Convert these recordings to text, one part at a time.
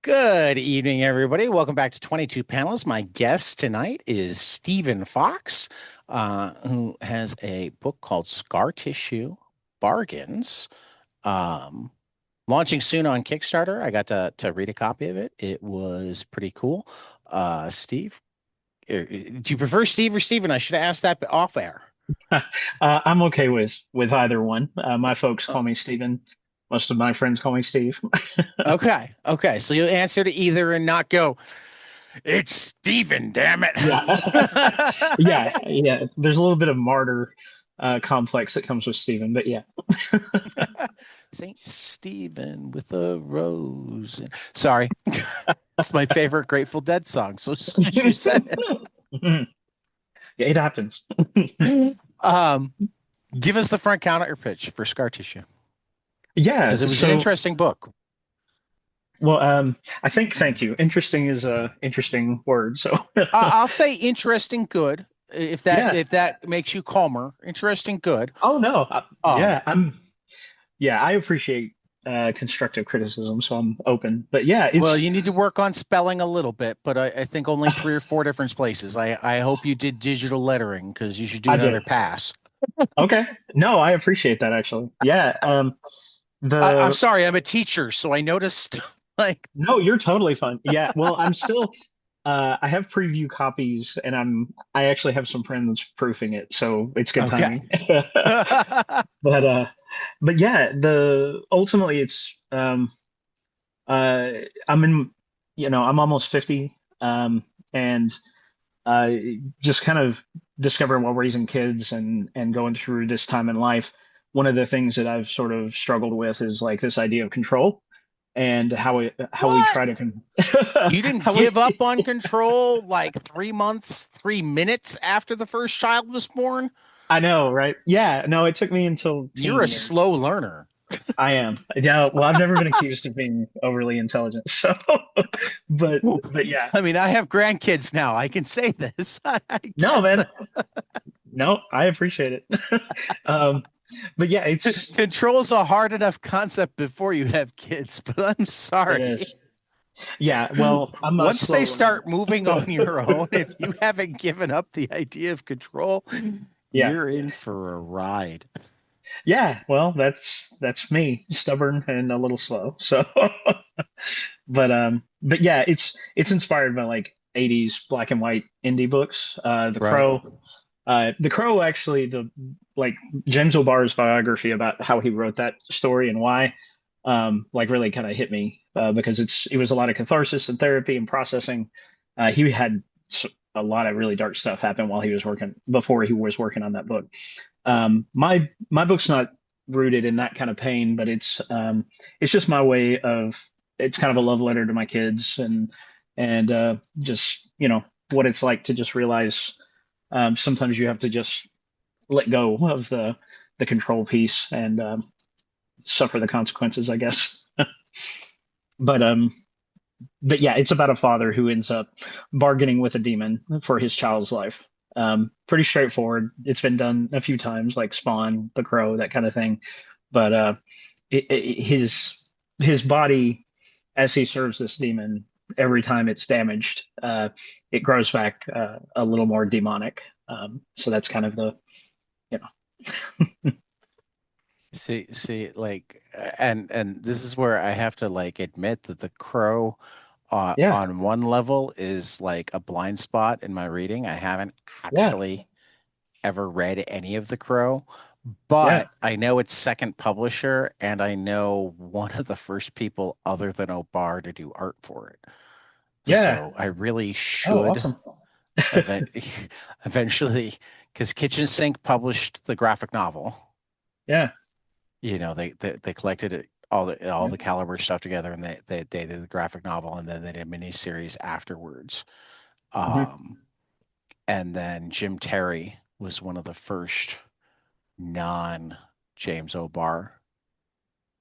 Good evening, everybody. Welcome back to 22 Panels. My guest tonight is Stephen Fox, who has a book called Scar Tissue Bargains, um, launching soon on Kickstarter. I got to read a copy of it. It was pretty cool. Steve, do you prefer Steve or Steven? I should have asked that off air. I'm okay with either one. My folks Uh, call me Steven. Most of my friends call me Steve. okay, okay. So you'll answer to either and not go, it's Steven, damn it. Yeah, yeah. There's a little bit of martyr complex that comes with Steven, but yeah. Saint Stephen with a rose. Sorry, it's my favorite Grateful Dead song. So as soon as you said Yeah, it happens. it, give us the front counter pitch for Scar Tissue Yeah. because it was an So, interesting book. well, I think thank you. Interesting is a interesting word. So, I'll say interesting, good. If that yeah. if that makes you calmer, interesting, good. Oh no. Um, Yeah. Yeah. I appreciate constructive criticism, so I'm open. But yeah, well, it's you need to work on spelling a little bit, but I think only three or four different places. I hope you did digital lettering because you should do I another did. pass. Okay. No, I appreciate that actually. Yeah. I'm The sorry, I'm a teacher, so I noticed like No, you're totally fine. Yeah. Well, I'm still I have preview copies and I actually have some friends proofing it, so it's good okay. timing. But yeah, the ultimately it's uh I'm in I'm almost 50 and uh just kind of discovering while raising kids and going through this time in life, one of the things that I've sort of struggled with is like this idea of control and how we What? try to You didn't how give up we on control like 3 months, 3 minutes after the first child was born? I know, right? Yeah, no, it took me until You're teen a years. slow learner. I am. Yeah, well, I've never been accused of being overly intelligent, so but yeah. I mean, I have grandkids now. I can say this. I No, get man. the No, I appreciate it. Um, but yeah, control's a hard enough concept before you have kids, but I'm it sorry. is. Yeah, well, I'm a Once they slow learner. start moving on your own, if you haven't given up the idea of control, Yeah. you're in for a ride. Yeah, well, that's me, stubborn and a little slow. So but yeah, it's inspired by like 80s black and white indie books. Right. The Crow actually like James O'Barr's biography about how he wrote that story and why like really kind of hit me because it was a lot of catharsis and therapy and processing. He had a lot of really dark stuff happen while he was working before he was working on that book. My book's not rooted in that kind of pain, but it's just my way of it's kind of a love letter to my kids and just what it's like to just realize sometimes you have to just let go of the control piece and suffer the consequences, I guess. But but yeah, it's about a father who ends up bargaining with a demon for his child's life. Pretty straightforward. It's been done a few times, like Spawn, The Crow, that kind of thing. But his body, as he serves this demon, every time it's damaged, it grows back a little more demonic. So that's kind of the you know. Like, and this is where I have to like admit that The Crow, Yeah, on one level is like a blind spot in my reading. I haven't yeah, actually ever read any of The Crow, yeah, but I know it's second publisher, and I know one of the first people other than O'Barr to do art for it. yeah. So I really Oh, should awesome. event eventually, because Kitchen Sink published the graphic novel. Yeah, They collected it all the Caliber stuff together, and they did the graphic novel, and then they did a miniseries afterwards. hmm Um, and then Jim Terry was one of the first non James O'Barr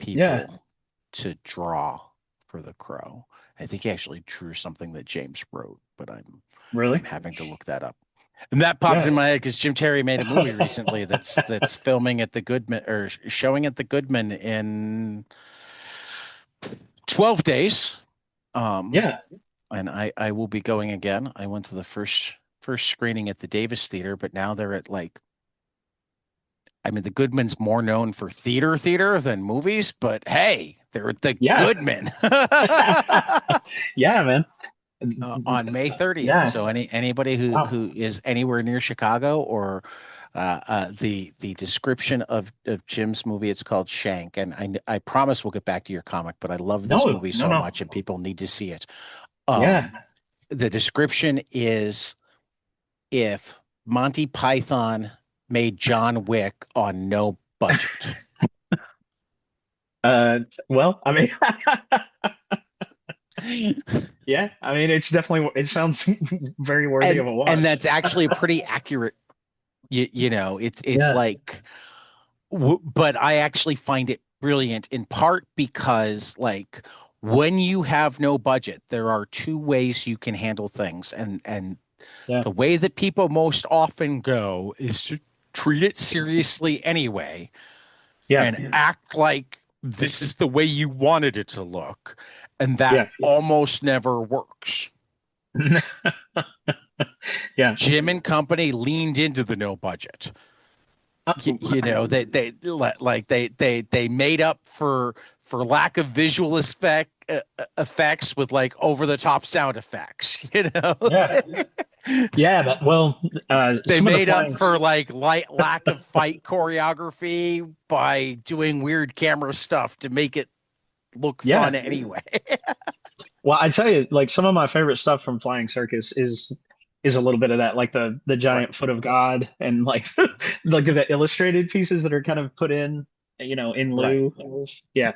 yeah. people to draw for The Crow. I think he actually drew something that James wrote, but I'm Really? having to look that up. And that popped Yeah. in my head because Jim Terry made a movie recently that's filming at the Goodman or showing at the Goodman in 12 days. Um, Yeah. and I will be going again. I went to the first screening at the Davis Theater, but now they're at like, I mean, the Goodman's more known for theater than movies, but hey, they're at the Yeah. Goodman Yeah, man. on May 30th. Yeah. So anybody who Wow. who is anywhere near Chicago or the description of Jim's movie, it's called Shank, and I promise we'll get back to your comic, but I love this No, movie no, so no. much, and people need to see it. Yeah. The description is if Monty Python made John Wick on no budget. Well, I mean, yeah, I mean, it's definitely, it sounds very worthy of a And watch. that's actually a pretty accurate. It's Yeah. like, but I actually find it brilliant in part because like when you have no budget, there are two ways you can handle things, and Yeah. the way that people most often go is to treat it seriously anyway Yeah. and act like this is the way you wanted it to look. And that Yeah. almost never works. Yeah. Jim and company leaned into the no budget. They made up for lack of visual effects with like over the top sound effects. Yeah. Yeah. Well, They some of the made up flying, for like light lack of fight choreography by doing weird camera stuff to make it look fun yeah. anyway. Well, I tell you, like some of my favorite stuff from Flying Circus is a little bit of that, like the Right. giant foot of God and like like the illustrated pieces that are kind of put in, in Right. lieu. Yeah,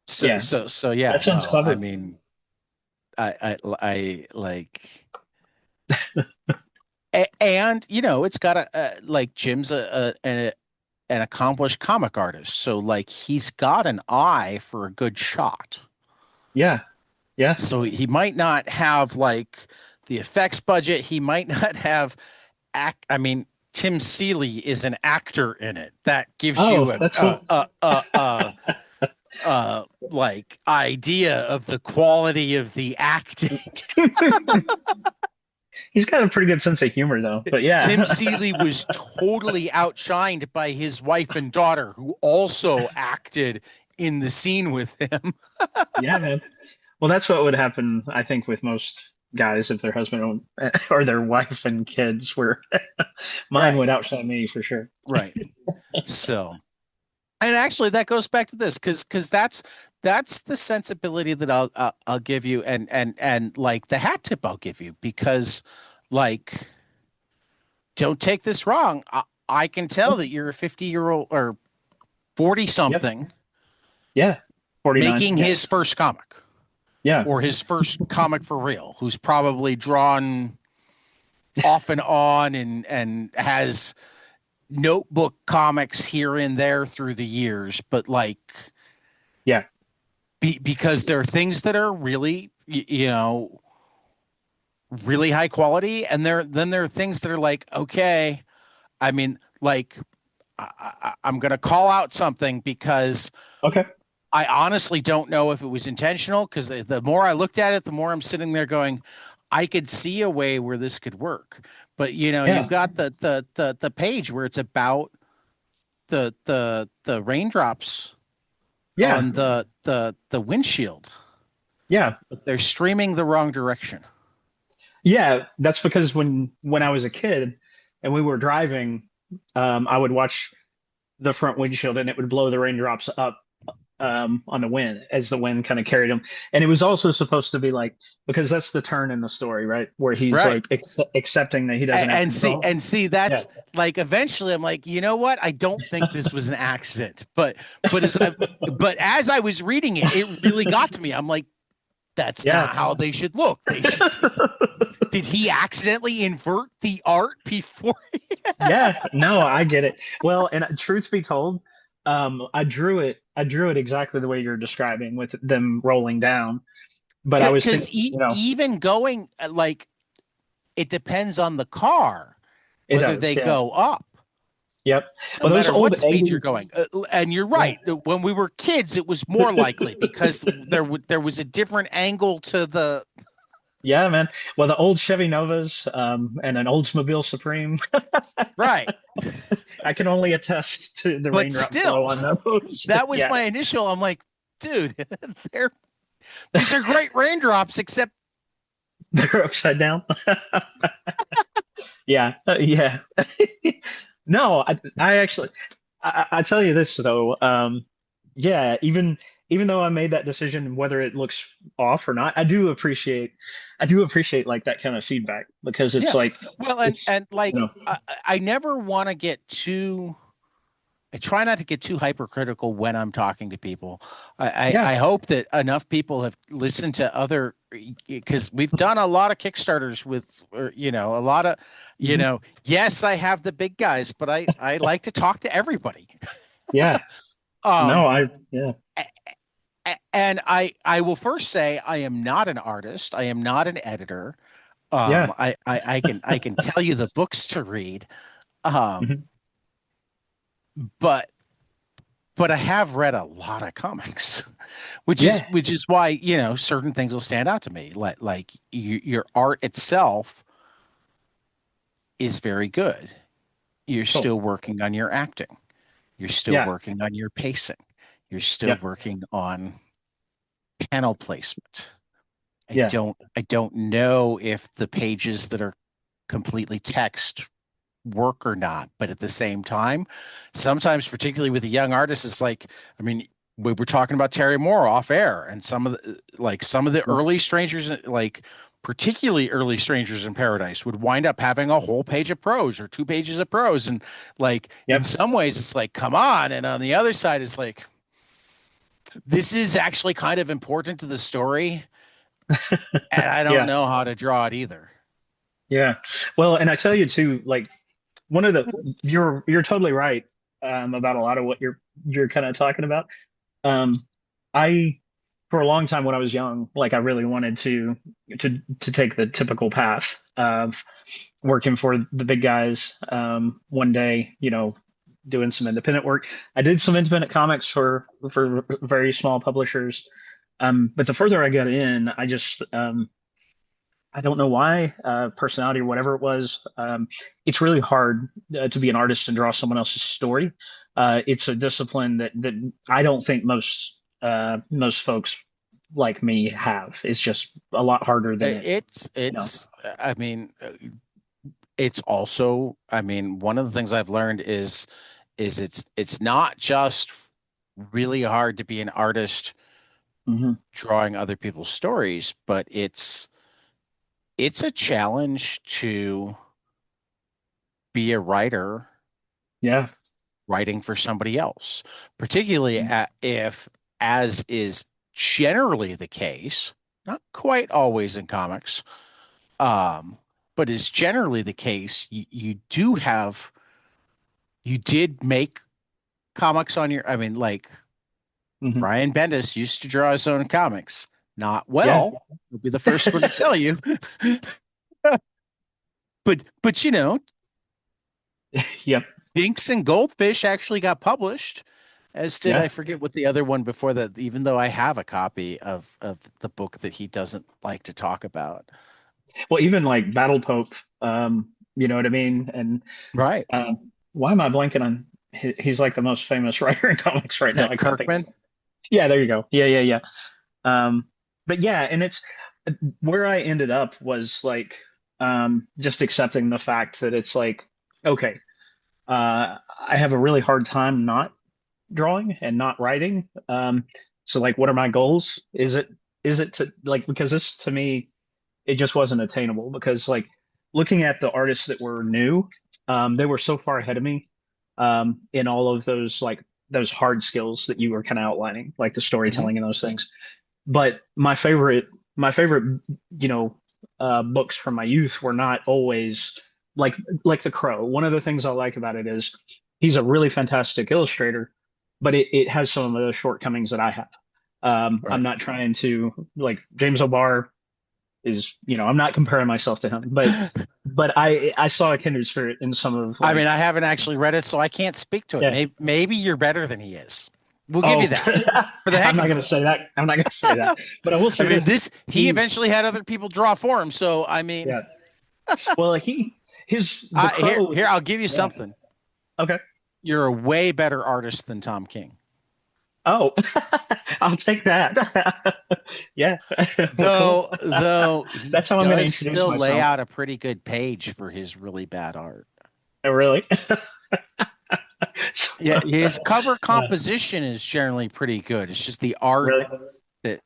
So yeah, so so yeah, that sounds no. I clever. mean, I like and it's got like Jim's an accomplished comic artist, so like he's got an eye for a good shot. Yeah, yeah. So he might not have like the effects budget. He might not have act. I mean, Tim Seeley is an actor in it. That gives Oh, you that's cool. like idea of the quality of the acting. He's got a pretty good sense of humor though. But Tim yeah, Seeley was totally outshined by his wife and daughter, who also acted in the scene with him. yeah, man. Well, that's what would happen, I think, with most guys if their husband or their wife and kids were. Mine Right, would outshine me for sure. right. So, and actually, that goes back to this because that's the sensibility that I'll give you, and like the hat tip I'll give you because, like, don't take this wrong. I can tell that you're a 50-year-old or 40 Yep. something Yeah. 49. making Yeah. his first comic Yeah. or his first comic for real, who's probably drawn off and on and has notebook comics here and there through the years, but like Yeah. because there are things that are really really high quality, and there are things that are like okay. I mean, like I'm gonna call out something because Okay. I honestly don't know if it was intentional because the more I looked at it, the more I'm sitting there going, I could see a way where this could work. But you've Yeah. got the page where it's about the raindrops Yeah. on the windshield, Yeah. but they're streaming the wrong direction. Yeah. That's because when I was a kid and we were driving, I would watch the front windshield and it would blow the raindrops up on the wind as the wind kind of carried him. And it was also supposed to be like because that's the turn in the story, right? Where he's Right. like accepting that he doesn't have And see control. and see Yeah. that's like eventually I'm like, you know what? I don't think this was an accident. But as I was reading it, it really got to me. I'm like, that's Yeah. not how they should look. They should Did he accidentally invert the art before? Yeah, no, I get it. Well, and truth be told, I drew it exactly the way you're describing with them rolling down. But I was Because thinking, even going like it depends on the car it whether does. they Yeah. go up. Yep. no Well, those matter old what speed you're 80s. going. And you're Yeah. right. When we were kids, it was more likely because there was a different angle to the Yeah, man. Well, the old Chevy Novas, and an Oldsmobile Supreme. right. I can only attest to the But raindrop flow still, on those. that was Yeah, my initial. I'm like, dude, they're these are great raindrops, except they're upside down. Yeah, yeah. No, I actually, I tell you this though. Yeah, even though I made that decision, whether it looks off or not, I do appreciate like that kind of feedback because it's yeah. like, Well, it's, and you like know, I never want to get too. I try not to get too hypercritical when I'm talking to people. yeah, I hope that enough people have listened to other because we've done a lot of Kickstarters with, or, a lot of, mhm, yes, I have the big guys, but I like to talk to everybody. yeah. Um, No, yeah, and I will first say I am not an artist. I am not an editor. yeah, I can tell you the books to read. Um, mhm, but I have read a lot of comics, yeah. which is why, certain things will stand out to me. Like your art itself is very good. You're Cool. still working on your acting. You're still Yeah, working on your pacing. You're still yeah, working on panel placement. yeah. I don't know if the pages that are completely text work or not. But at the same time, sometimes, particularly with a young artist, it's like, I mean, we were talking about Terry Moore off air, and some of the Mm. early strangers, like particularly early strangers in paradise, would wind up having a whole page of prose or 2 pages of prose. And like in Yep. some ways it's like, come on. And on the other side, it's like, this is actually kind of important to the story. And I don't Yeah, know how to draw it either. yeah. Well, and I tell you too, like one of the you're totally right about a lot of what you're kind of talking about. Um, I for a long time when I was young, like I really wanted to take the typical path of working for the big guys. One day, doing some independent work. I did some independent comics for very small publishers. But the further I got in, I don't know why, personality or whatever it was. It's really hard to be an artist and draw someone else's story. It's a discipline that I don't think most folks like me have. It's just a lot harder than you know. I mean, it's also, I mean, one of the things I've learned is it's not just really hard to be an artist Hmm. drawing other people's stories, but it's a challenge to be a writer Yeah. writing for somebody else, particularly if, as is generally the case, not quite always in comics, um, but is generally the case, you did make comics on your, I mean, like Hmm. Brian Bendis used to draw his own comics. Not Yeah. well. He'll be the first one to tell you. But Yep. Dinks and Goldfish actually got published, as did I Yeah. forget what the other one before that, even though I have a copy of the book that he doesn't like to talk about. Well, even like Battle Pope, you know what I mean? And Right. why am I blanking on? He's like the most famous writer in comics right Is now. that I can't think of his Kirkman? name. Yeah, there you go. Yeah, yeah, yeah. But yeah, and it's where I ended up was like just accepting the fact that it's like, okay, I have a really hard time not drawing and not writing. So like, what are my goals? Is it to like because this to me it just wasn't attainable because like looking at the artists that were new, they were so far ahead of me in all of those like those hard skills that you were kind of outlining, like the Hmm. storytelling and those things. But my favorite, you know, books from my youth were not always like The Crow. One of the things I like about it is he's a really fantastic illustrator, but it has some of the shortcomings that I have. I'm Right. not trying to like James O'Barr is, I'm not comparing myself to him, but I saw a kindred spirit in some of I mean, like, I haven't actually read it, so I can't speak to it. yeah. Maybe you're better than he is. We'll give you Oh, that for the I'm heck not of gonna it. say that. I'm not gonna say that. But I will I say mean, this. this he He, eventually had other people draw for him, so I mean, yeah. Well, like the crow. here I'll give you Yeah. something. Okay. You're a way better artist than Tom King. Oh, I'll take that. Yeah. Well, cool. Though he That's how I'm gonna does introduce still lay myself. out a pretty good page for his really bad art. Oh, really? Yeah, his cover Yeah. composition is generally pretty good. It's just the art Really? that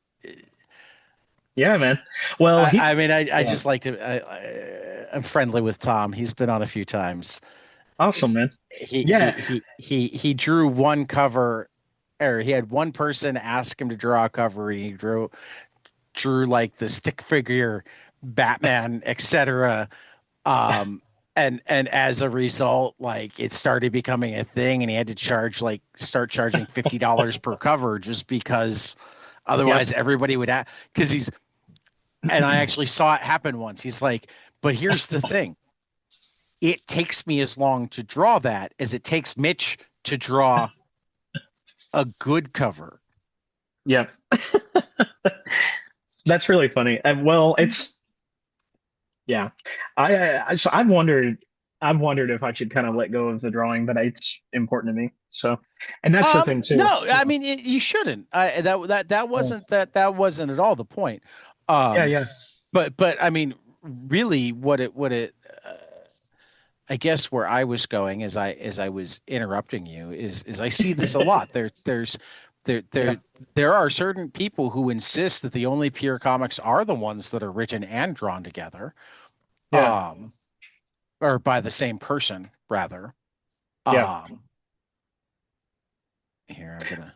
Yeah, man. Well, I mean, I yeah. just like to. I'm friendly with Tom. He's been on a few times. Awesome, man. Yeah. He drew one cover, or he had one person ask him to draw a cover, and he drew like the stick figure, Batman, etc. Um, and as a result, like it started becoming a thing, and he had to start charging $50 per cover just because Yep. otherwise everybody would because he's and I actually saw it happen once. He's like, but here's the thing. It takes me as long to draw that as it takes Mitch to draw a good cover. Yep. That's really funny. Well, it's yeah. So I've wondered if I should kind of let go of the drawing, but it's important to me. So, and that's the thing too. No, I mean you shouldn't. Yeah. That wasn't at all the point. Yeah. Um, Yeah. but I mean, really, what it I guess where I was going as I was interrupting you is I see this a lot. There Yeah. there there are certain people who insist that the only pure comics are the ones that are written and drawn together, Yeah. um, or by the same person rather. Yeah. Um, Here I'm gonna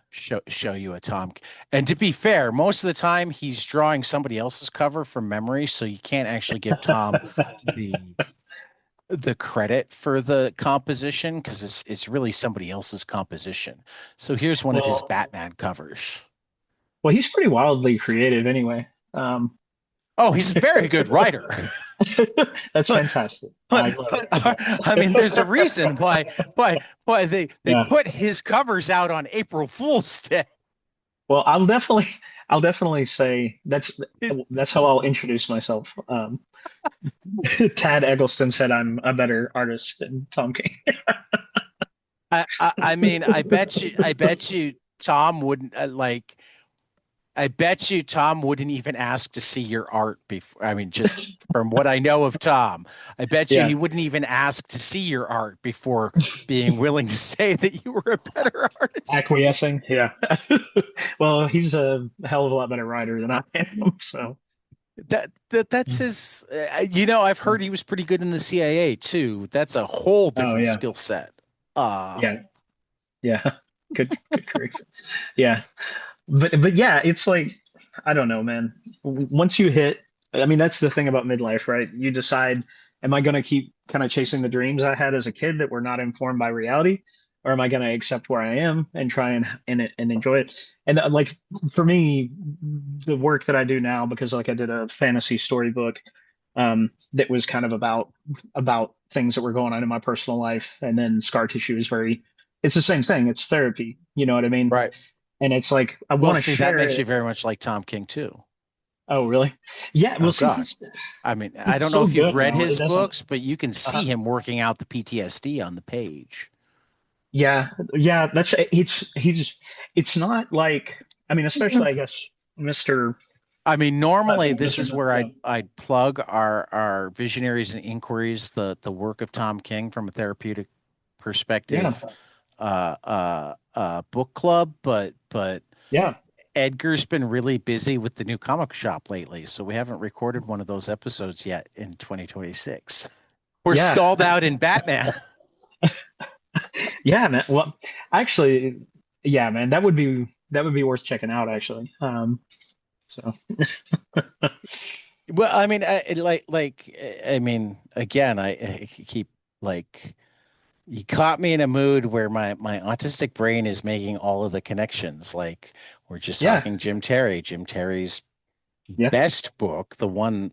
show you a Tom. And to be fair, most of the time he's drawing somebody else's cover from memory, so you can't actually give Tom the credit for the composition because it's really somebody else's composition. So here's one of his Well, Batman covers. he's pretty wildly creative anyway. Oh, he's a very good writer. That's But, fantastic. I love I mean, there's a it. reason why they Yeah. put his covers out on April Fool's Day. Well, I'll definitely say His, that's how I'll introduce myself. Tad Eggleston said I'm a better artist than Tom King. I mean, I bet you Tom wouldn't I bet you Tom wouldn't even ask to see your art before. I mean, just from what I know of Tom, I bet you Yeah, he wouldn't even ask to see your art before being willing to say that you were a better artist. acquiescing. Yeah. Well, he's a hell of a lot better writer than I am. So That's his. I've heard he was pretty good in the CIA too. That's a whole oh different yeah, skill set. yeah, yeah. Good grief. Yeah, but yeah, it's like I don't know, man. Once you hit, I mean, that's the thing about midlife, right? You decide, am I going to keep kind of chasing the dreams I had as a kid that were not informed by reality, or am I going to accept where I am and try and enjoy it? And like for me, the work that I do now, because like I did a fantasy storybook, that was kind of about things that were going on in my personal life, and then scar tissue is very, it's the same thing. It's therapy. You know what I mean? Right. And it's like I Well, want to see, that share makes you it. very much like Tom King too. Oh, really? Yeah. Well, Oh see, God. I mean, I he's don't know so if you've good read though. It his doesn't. books, but you can Uh, see him working out the PTSD on the page. yeah, yeah. That's it's not like I mean, especially I guess Mister I mean, normally this Mister. is where Yeah, I'd plug our Visionaries and Inquiries, the work of Tom King from a therapeutic yeah, perspective, book club, but yeah, Edgar's been really busy with the new comic shop lately, so we haven't recorded one of those episodes yet in 2026. We're yeah, stalled out in Batman. yeah, man. Well, actually, yeah, man. That would be worth checking out actually. So Well, I mean, I mean, again, I keep like you caught me in a mood where my autistic brain is making all of the connections. Like we're just yeah, talking Jim Terry. Jim Terry's Yeah. best book, the one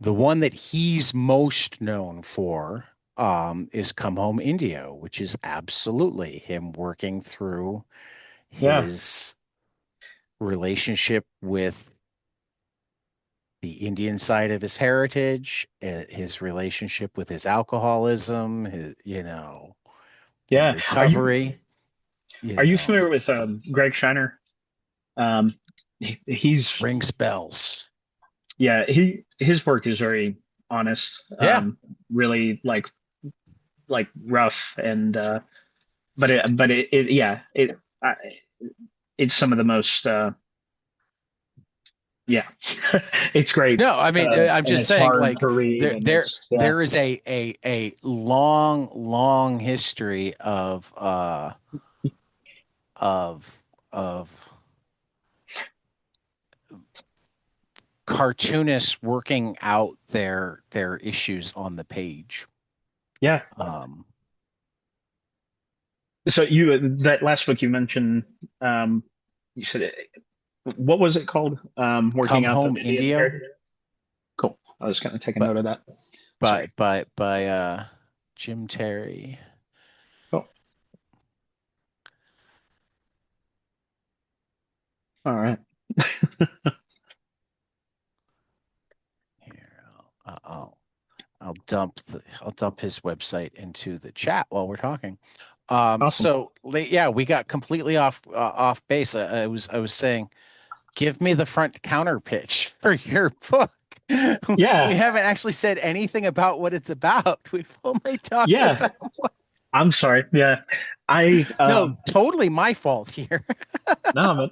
that he's most known for, is Come Home Indio, which is absolutely him working through Yeah. his relationship with the Indian side of his heritage, his relationship with his alcoholism, in Yeah. recovery, Are you familiar with Greg Shiner? He's rings bells. yeah, his work is very honest, Yeah. really like rough and it I, it's some of the most yeah, it's great. No, I mean, I'm And just it's saying, hard like to read there, and there, it's yeah. there is a long, long history of of cartoonists working out their issues on the page. Yeah. Um, So you that last book you mentioned, um, you said what was it called? Working Come out the Home Indian Indio, heritage. Cool. I was going to take a but note of that. by Sorry. by by Jim Terry. Cool. All right. Here, I'll dump his website into the chat while we're talking. Awesome. Yeah, we got completely off base. I was saying, give me the front counter pitch for your book. We Yeah. haven't actually said anything about what it's about. We've only talked Yeah. about I'm sorry. Yeah. I no, totally my fault here. no, but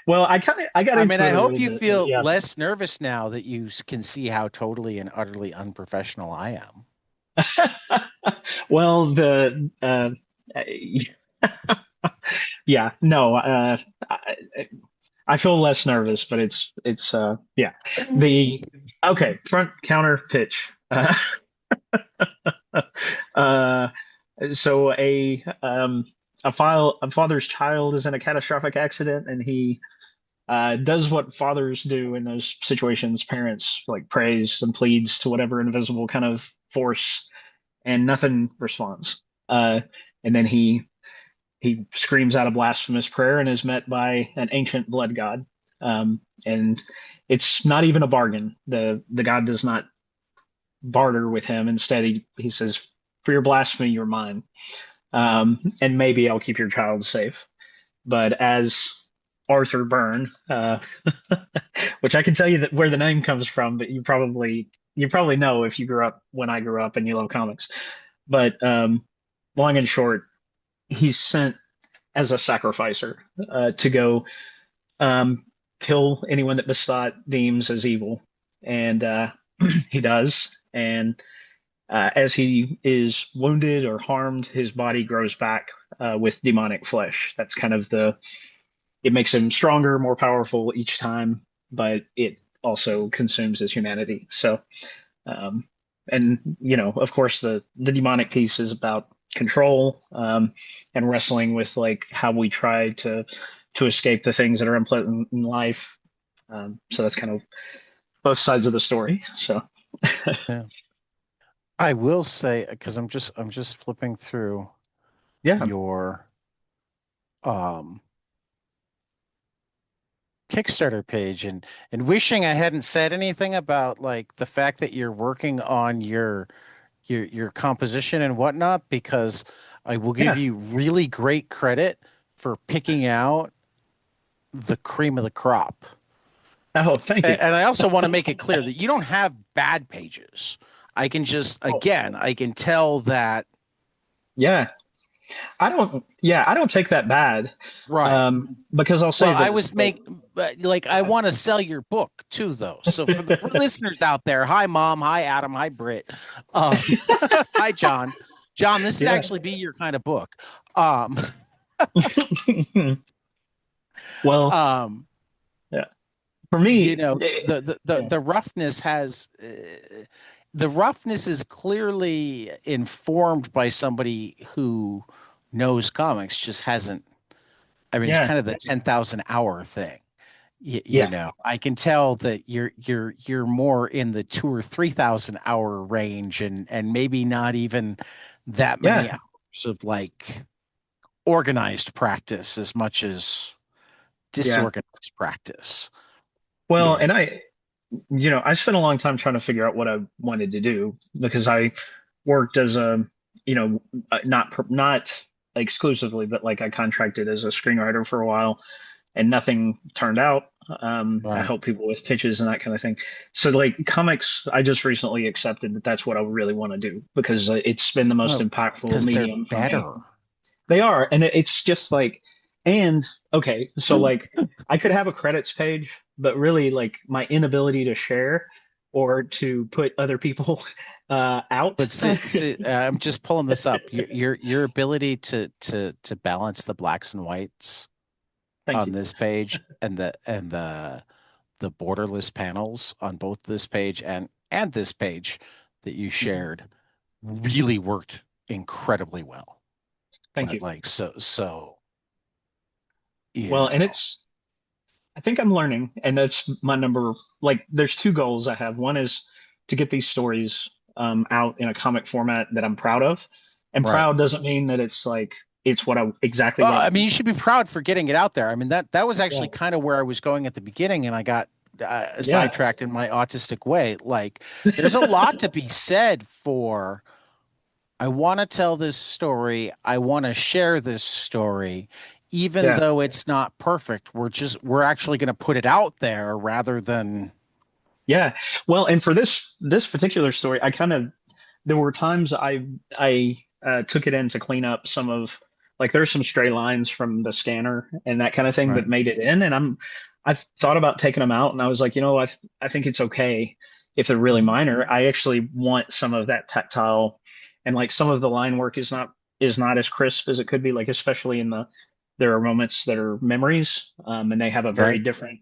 well, I got I mean, into I it a hope little you bit. feel Yeah. less nervous now that you can see how totally and utterly unprofessional I am. Well, the yeah, no, I, I feel less nervous, but it's yeah. The okay, front counter pitch. Uh, so a father's child is in a catastrophic accident, and he does what fathers do in those situations. Parents like prays and pleads to whatever invisible kind of force, and nothing responds. And then he screams out a blasphemous prayer and is met by an ancient blood god. And it's not even a bargain. The god does not barter with him. Instead, he says, "For your blasphemy, you're mine, and maybe I'll keep your child safe." But as Arthur Byrne, which I can tell you that where the name comes from, but you probably know if you grew up when I grew up and you love comics. But long and short, he's sent as a sacrificer to go um, kill anyone that Bastat deems as evil, and he does. And as he is wounded or harmed, his body grows back with demonic flesh. That's kind of the it makes him stronger, more powerful each time, but it also consumes his humanity. So, um, and of course, the demonic piece is about control and wrestling with like how we try to escape the things that are unpleasant in life. So that's kind of both sides of the story. So, Yeah. I will say, because I'm just flipping through yeah, your um Kickstarter page and wishing I hadn't said anything about like the fact that you're working on your composition and whatnot, because I will give yeah. you really great credit for picking out the cream of the crop. Oh, thank you. And I also want to make it clear that you don't have bad pages. I can just, Oh, again, I can tell that, yeah. I don't take that bad. right. Because I'll say Well, I this, was like I yeah. want to sell your book too, though. So for the listeners out there, hi Mom, hi Adam, hi Britt, um, hi John. John, this would Yeah. actually be your kind of book. Um, Well, um, yeah. For me, the yeah, the roughness the roughness is clearly informed by somebody who knows comics, just hasn't. I mean, it's yeah, kind of the 10,000 hour thing. you Yeah. know, I can tell that you're more in the 2 or 3,000 hour range, and maybe not even that many Yeah. hours of like organized practice as much as Yeah. disorganized practice. Well, Yeah. and I spent a long time trying to figure out what I wanted to do because I worked as a, not exclusively, but like I contracted as a screenwriter for a while, and nothing turned out. I Right. help people with pitches and that kind of thing. So like comics, I just recently accepted that that's what I really want to do because it's been the most Well, impactful because they're medium for me. better. They are, and it's just like, and okay, so like I could have a credits page, but really like my inability to share or to put other people out. But I'm just pulling this up. Your ability to balance the blacks and whites Thank on you. this page, and the borderless panels on both this page and this page that you Mhm. shared really worked incredibly well. Thank But you. like so, you Well, and know. it's I think I'm learning, and that's my number. Like, there's two goals I have. One is to get these stories out in a comic format that I'm proud of, and Right. proud doesn't mean that it's like it's what I exactly Well, what. I mean, you should be proud for getting it out there. I mean, that was Yeah, actually kind of where I was going at the beginning, and I got yeah, sidetracked in my autistic way. Like, there's a lot to be said for I want to tell this story. I want to share this story, even yeah. though it's not perfect. We're actually going to put it out there rather than Yeah. Well, and for this particular story, I kind of there were times I took it in to clean up some of like there's some stray lines from the scanner and that kind of thing right. that made it in, and I've thought about taking them out, and I was like, I think it's okay if they're really Mhm. minor. I actually want some of that tactile, and like some of the line work is not as crisp as it could be, like especially in there are moments that are memories, and they have a very Right. different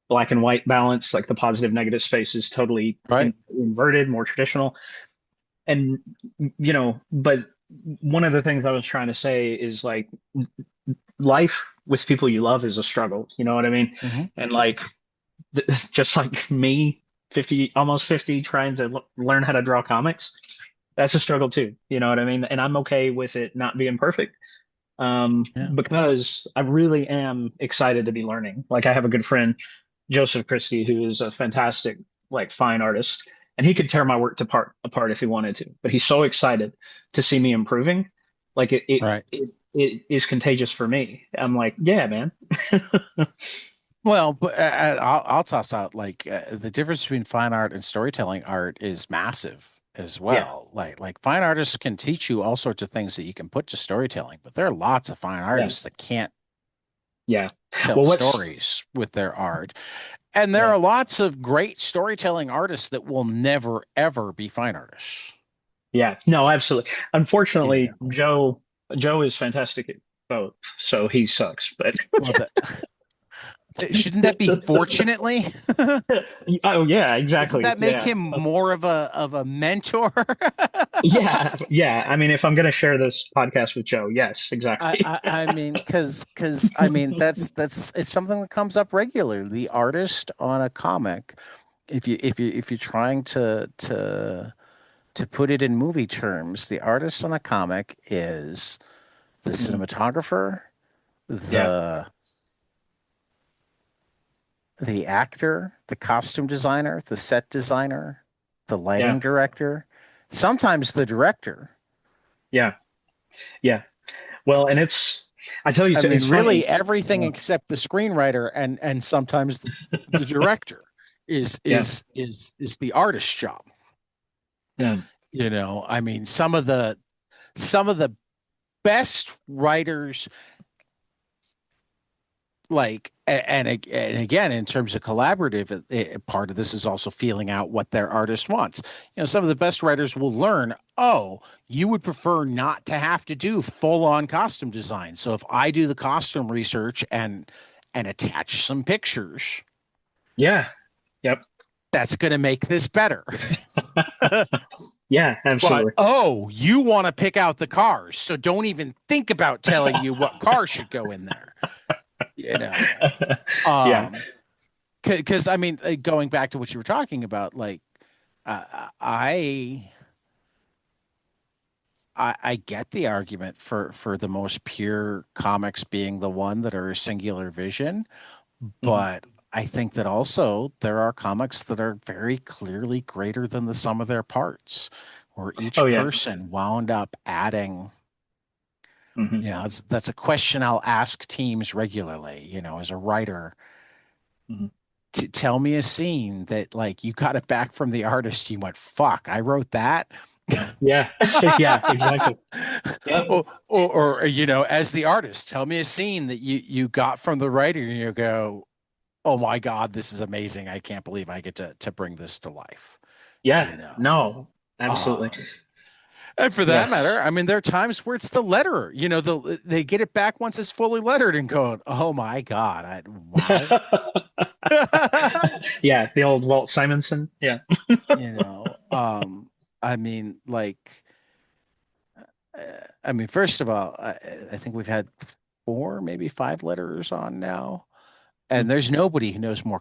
black and white balance. Like the positive negative space is totally Right. inverted, more traditional. And but one of the things I was trying to say is like life with people you love is a struggle. You know what I mean? Hmm. And like just like me, 50, almost 50, trying to learn how to draw comics, that's a struggle too. You know what I mean? And I'm okay with it not being perfect, Yeah. because I really am excited to be learning. Like I have a good friend, Joseph Christie, who is a fantastic like fine artist, and he could tear my work apart if he wanted to. But he's so excited to see me improving, like Right. it is contagious for me. I'm like, yeah, man. Well, but I'll toss out like the difference between fine art and storytelling art is massive as Yeah, well. Like fine artists can teach you all sorts of things that you can put to storytelling, but there are lots of fine yeah, artists that can't yeah. tell Well, what's stories with their art. And there yeah, are lots of great storytelling artists that will never ever be fine artists. yeah. No, absolutely. You Unfortunately, know. Joe is fantastic at both, so he sucks. But Well, shouldn't that be fortunately? oh yeah, Doesn't exactly. that make Yeah. him more of a mentor? Yeah, yeah. I mean, if I'm going to share this podcast with Joe, yes, I, exactly. I I mean, because I mean that's it's something that comes up regularly. The artist on a comic, if you're trying to put it in movie terms, the artist on a comic is the Mhm. cinematographer, Yeah, the the actor, the costume designer, the set designer, the yeah, lighting director, sometimes the director. yeah, yeah. Well, and I tell you, I mean, it's really funny. everything Yeah, except the screenwriter and sometimes the director is yeah, is is is the artist's job. yeah, You know, I mean, some of the best writers, like and again in terms of collaborative, part of this is also feeling out what their artist wants. You know, some of the best writers will learn, oh, you would prefer not to have to do full on costume design, so if I do the costume research and attach some pictures, yeah. Yep. that's going to make this better. Yeah, But absolutely. oh, you want to pick out the cars, so don't even think about telling you what car should go in there, you know. Yeah, um Because I mean, going back to what you were talking about, like I I get the argument for the most pure comics being the one that are a singular vision, Mhm. but I think that also there are comics that are very clearly greater than the sum of their parts, where Oh each yeah. person wound up adding. Hmm. That's a question I'll ask teams regularly, as a writer, Hmm. to tell me a scene that like you got it back from the artist, you went, fuck, I wrote that. Yeah. Yeah, exactly. Yep. Or as the artist, tell me a scene that you got from the writer and you go, oh my God, this is amazing. I can't believe I get to bring this to life, Yeah. you know. No, absolutely. Um, and for Yeah. that matter, I mean, there are times where it's the letterer, they get it back once it's fully lettered and going, oh my God, wow. Yeah, the old Walt Simonson. Yeah. You know, I mean, like, I mean, first of all, I think we've had four, maybe five letterers on now, and Mhm. there's nobody who knows more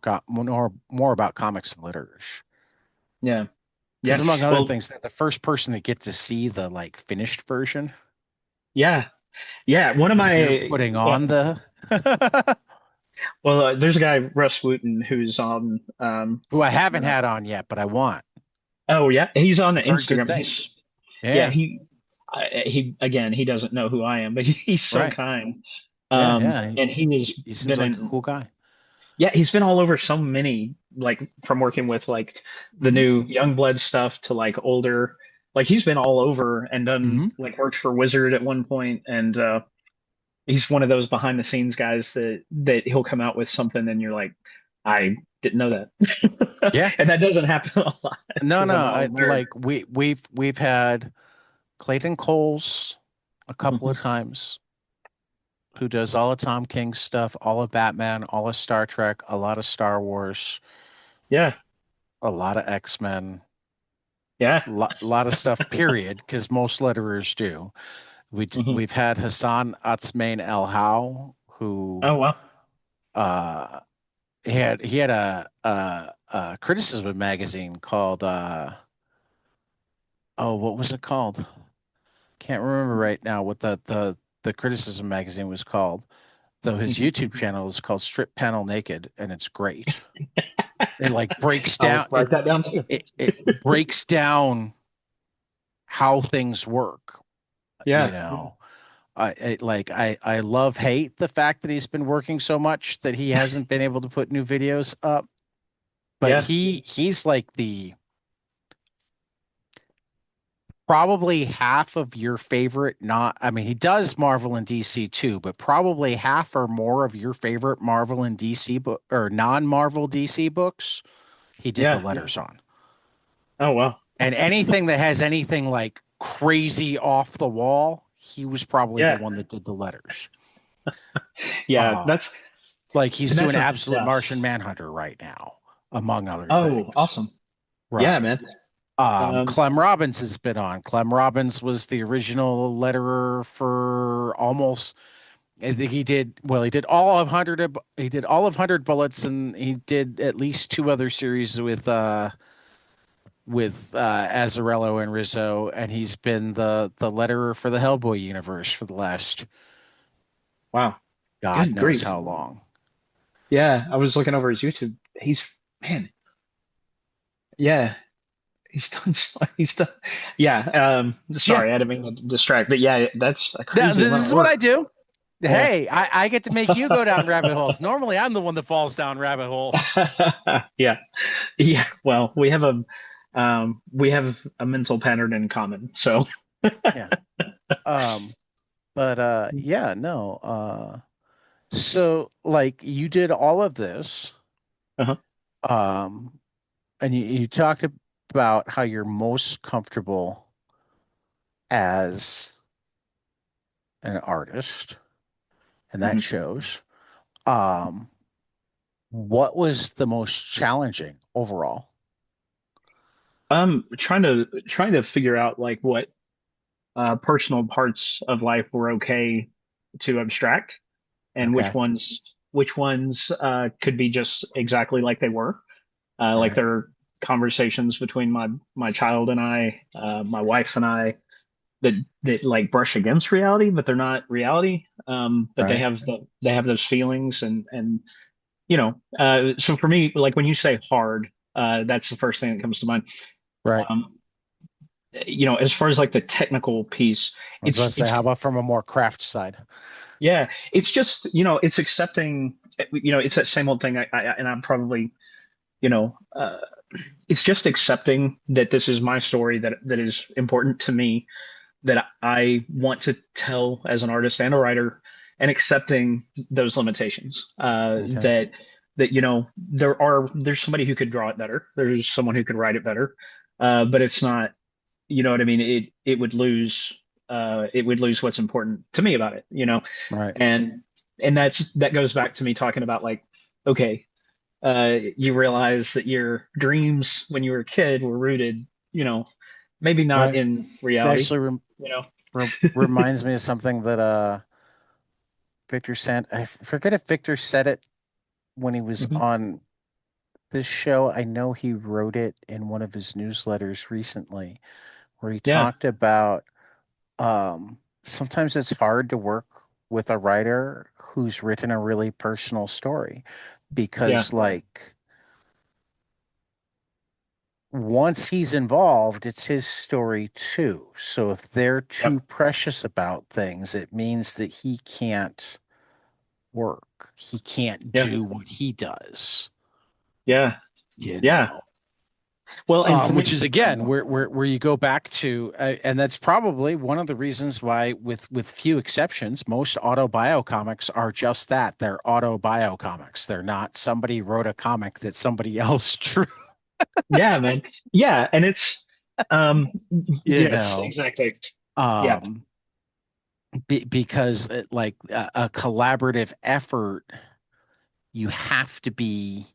about comics than letterers. Yeah. Because Yeah. among other Well, things, they're the first person to get to see the like finished version yeah. Yeah. One of because they're my, putting on the well, there's a guy, Russ Wooten, who's on, who I haven't uh, had on yet, but I want. oh, yeah, he's on I've heard good Instagram. things. Yeah, Yeah, again, he doesn't know who I am, but he's so right. kind. Yeah, yeah. And he has He seems been like a in, cool guy. yeah, he's been all over so many, like from working with like the Hmm. new Youngblood stuff to like older, like he's been all over and done Hmm. like worked for Wizard at one point, and he's one of those behind the scenes guys that he'll come out with something and you're like, I didn't know that, Yeah. and that doesn't happen a lot No, because no. I'm all nerd. Like we've had Clayton Coles a couple of Mhm. times, who does all of Tom King's stuff, all of Batman, all of Star Trek, a lot of Star Wars, Yeah, a lot of X-Men, yeah. lot of stuff, period, because most letterers do. Hmm. We've had Hassan Atsmain El How, who Oh well. uh he had a criticism magazine called oh, what was it called? Can't remember right now what the criticism magazine was called. Though his Mhm. YouTube channel is called Strip Panel Naked, and it's great. It like breaks I'll down write that down too. it breaks down how things work, you Yeah, know. I love hate the fact that he's been working so much that he hasn't been able to put new videos up. But yeah, he's like the probably half of your favorite, not, I mean, he does Marvel and DC too, but probably half or more of your favorite Marvel and DC book or non-Marvel DC books, he did the yeah. letters on. Oh well. And anything that has anything like crazy off the wall, he was probably the Yeah, one that did the letters. yeah. Uh, like he's doing That's a Absolute yeah. Martian Manhunter right now, among other Oh, things. awesome. Yeah, Right. man. Um, Clem Robbins has been on. Clem Robbins was the original letterer for almost. I think he did all of 100 Bullets, and he did at least two other series with Azzarello and Rizzo, and he's been the letterer for the Hellboy universe for the last wow. God Good knows grief. how long. Yeah, I was looking over his YouTube. He's man. Yeah, he's done. Yeah. Yeah, Sorry, I didn't mean to distract, but yeah, that's a now, crazy this amount of is what work. I do. Yeah. Hey, I get to make you go down rabbit holes. Normally, I'm the one that falls down rabbit holes. Yeah. Yeah. Well, we have a mental pattern in common. So, Yeah. Um, but yeah, no. So like you did all of this, uh-huh. um, and you talked about how you're most comfortable as an artist, and that Mhm. shows. Um, what was the most challenging overall? Trying to figure out like what personal parts of life were okay to abstract and which Okay. ones. which ones could be just exactly like they were, like Right. there are conversations between my child and I, my wife and I, that like brush against reality, but they're not reality. But Right. they have those feelings, and so for me, like when you say hard, that's the first thing that comes to mind. Right. Um, as far as like the technical piece, I was about to say, it's how about from a more craft side? yeah, it's just it's accepting. It's that same old thing. And I'm probably you know it's just accepting that this is my story that is important to me, that I want to tell as an artist and a writer, and accepting those limitations. Okay. That there's somebody who could draw it better. There's someone who could write it better, but it's not. You know what I mean? It would lose what's important to me about it. Right. And that goes back to me talking about like, okay, you realize that your dreams when you were a kid were rooted, maybe not Right. in It reality, actually you know. reminds me of something that Victor sent. I forget if Victor said it when he was Mhm. on this show. I know he wrote it in one of his newsletters recently, where he Yeah, talked about sometimes it's hard to work with a writer who's written a really personal story yeah, because, like, once he's involved, it's his story too. So if they're too yep, precious about things, it means that he can't work. He can't yeah, do what he does, yeah, you yeah. know. Well, and for Which me, is again where you go back to, and that's probably one of the reasons why, with few exceptions, most autobio comics are just that. They're autobio comics. They're not somebody wrote a comic that somebody else drew. yeah, man, yeah, and it's, You yes, know, exactly, yeah, um, because like a collaborative effort, you have to be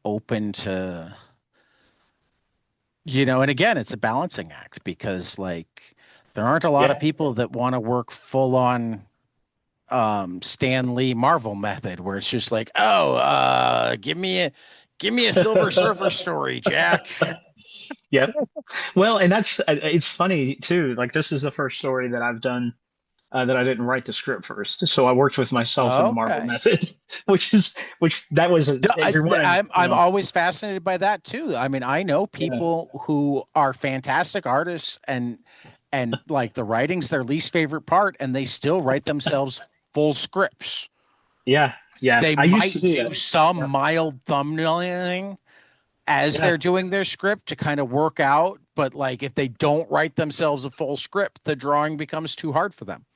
open to, and again, it's a balancing act because like there aren't a lot of yeah. people that want to work full on Stan Lee Marvel method where it's just like, oh, give me a Silver Surfer story, Jack. Yep. Well, and that's it's funny too. Like this is the first story that I've done that I didn't write the script first. So I worked with myself in the Marvel Okay. method, which that was if you're wondering, I'm always fascinated by that too. I mean, I know yeah, people who are fantastic artists and like the writing's their least favorite part, and they still write themselves full scripts. yeah, yeah. They I used to might do do that. some Yeah, mild thumbnailing as yeah, they're doing their script to kind of work out, but like if they don't write themselves a full script, the drawing becomes too hard for them.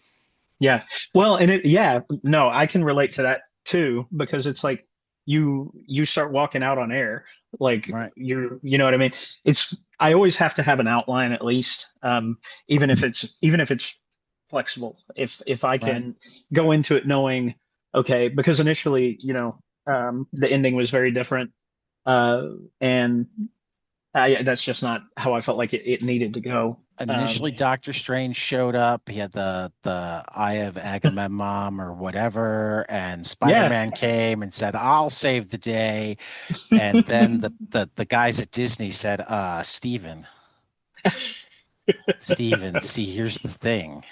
yeah. Well, and yeah, no, I can relate to that too because it's like you start walking out on air, like Right. you know what I mean? It's I always have to have an outline at least, even if it's flexible. If I Right. can go into it knowing, okay, because initially, the ending was very different, uh, and that's just not how I felt like it needed to go. Initially Doctor Strange showed up. He had the Eye of Agamemnon or whatever, and Yeah, Spider-Man came and said, "I'll save the day." And then the guys at Disney said, Steven, see, here's the thing.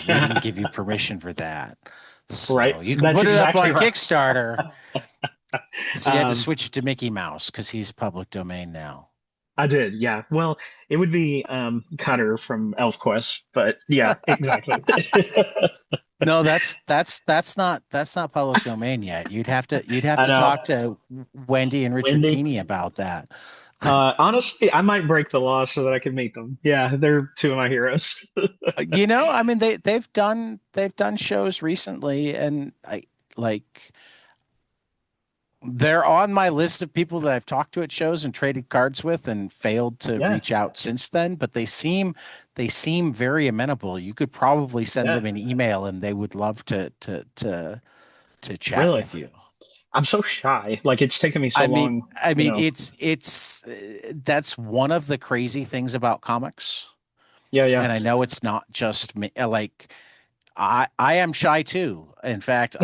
We didn't give you permission for that. right. So you can That's put it up exactly on right. Kickstarter. So you had to Um, switch it to Mickey Mouse because he's public domain now. I did, yeah. Well, it would be Cutter from ElfQuest, but yeah, exactly. No, that's not public domain yet. You'd have I to know. talk to Wendy and Richard Wendy. Pini about that. Honestly, I might break the law so that I can meet them. Yeah, they're two of my heroes. I mean they've done shows recently, and I like they're on my list of people that I've talked to at shows and traded cards with and failed to Yeah, reach out since then, but they seem very amenable. You could probably send yeah, them an email and they would love to chat really. with you. I'm so shy. Like it's taken me so I mean, long, I mean, it's that's one of the crazy things about comics, Yeah, yeah, and I know it's not just me. Like I am shy too. In fact,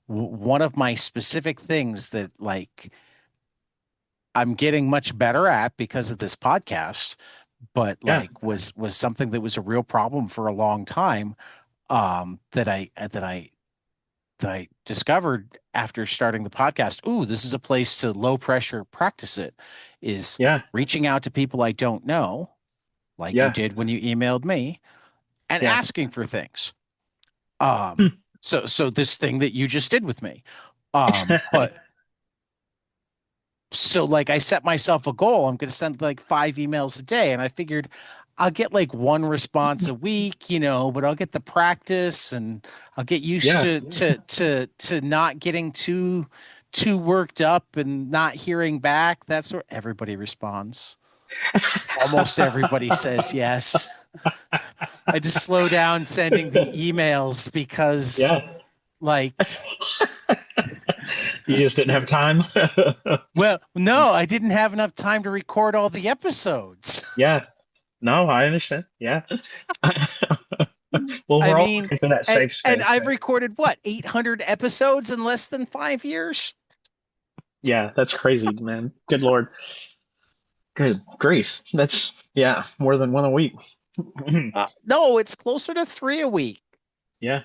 one of my specific things that like I'm getting much better at because of this podcast, but Yeah, like was something that was a real problem for a long time. That I discovered after starting the podcast. Ooh, this is a place to low pressure practice it. Is yeah, reaching out to people I don't know, like you yeah, did when you emailed me, and yeah. asking for things. Hmm. So this thing that you just did with me. But so like I set myself a goal. I'm going to send like 5 emails a day, and I figured I'll get like one response a week, but I'll get the practice and I'll get used Yeah. to not getting too worked up and not hearing back. That's where everybody responds. Almost everybody says yes. I just slow down sending the emails because Yeah. like You just didn't have time. well, no, I didn't have enough time to record all the episodes. Yeah. No, I understand. Yeah. Well, I we're all mean, looking for that safe and space, I've right? recorded what, 800 episodes in less than 5 years? Yeah, that's crazy, man. Good Lord. Good grief. That's, yeah, more than one a week. No, it's closer to 3 a week. Yeah.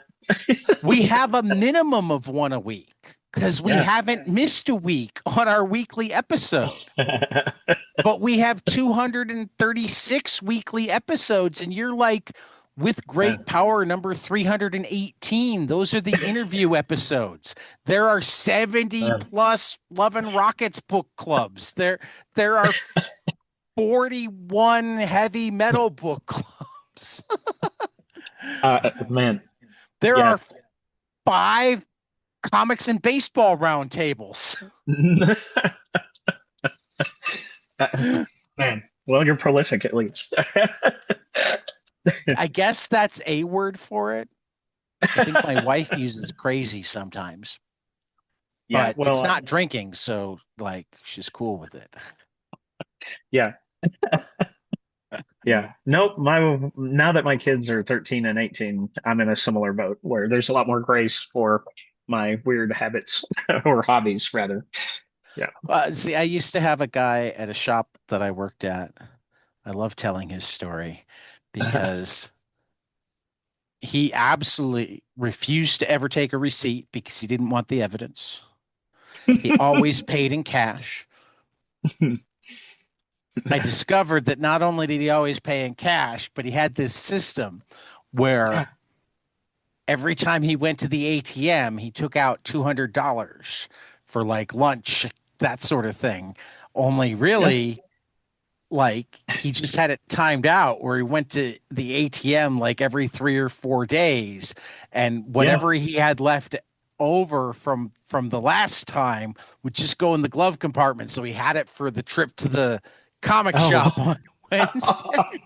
We have a minimum of 1 a week because we Yeah. haven't missed a week on our weekly episode. But we have 236 weekly episodes, and you're like, with Yeah. great power, number 318. Those are the interview episodes. There are 70 Yeah. plus Love and Rockets book clubs. There are 41 heavy metal book clubs. Man. There Yeah. are 5 comics and baseball roundtables. Man. Well, you're prolific at least. I guess that's a word for it. I think my wife uses crazy sometimes, Yeah. but it's Well, not drinking, so like she's cool with it. yeah. Yeah. Nope. My now that my kids are 13 and 18, I'm in a similar boat where there's a lot more grace for my weird habits or hobbies rather. Yeah. See, I used to have a guy at a shop that I worked at. I love telling his story because he absolutely refused to ever take a receipt because he didn't want the evidence. He always paid in cash. I discovered that not only did he always pay in cash, but he had this system where Yeah. every time he went to the ATM, he took out $200 for like lunch, that sort of thing. Only Yeah. really, like he just had it timed out where he went to the ATM like every 3 or 4 days, and Yeah. whatever he had left over from the last time would just go in the glove compartment. So he had it for the trip to the comic shop Oh. on Wednesday.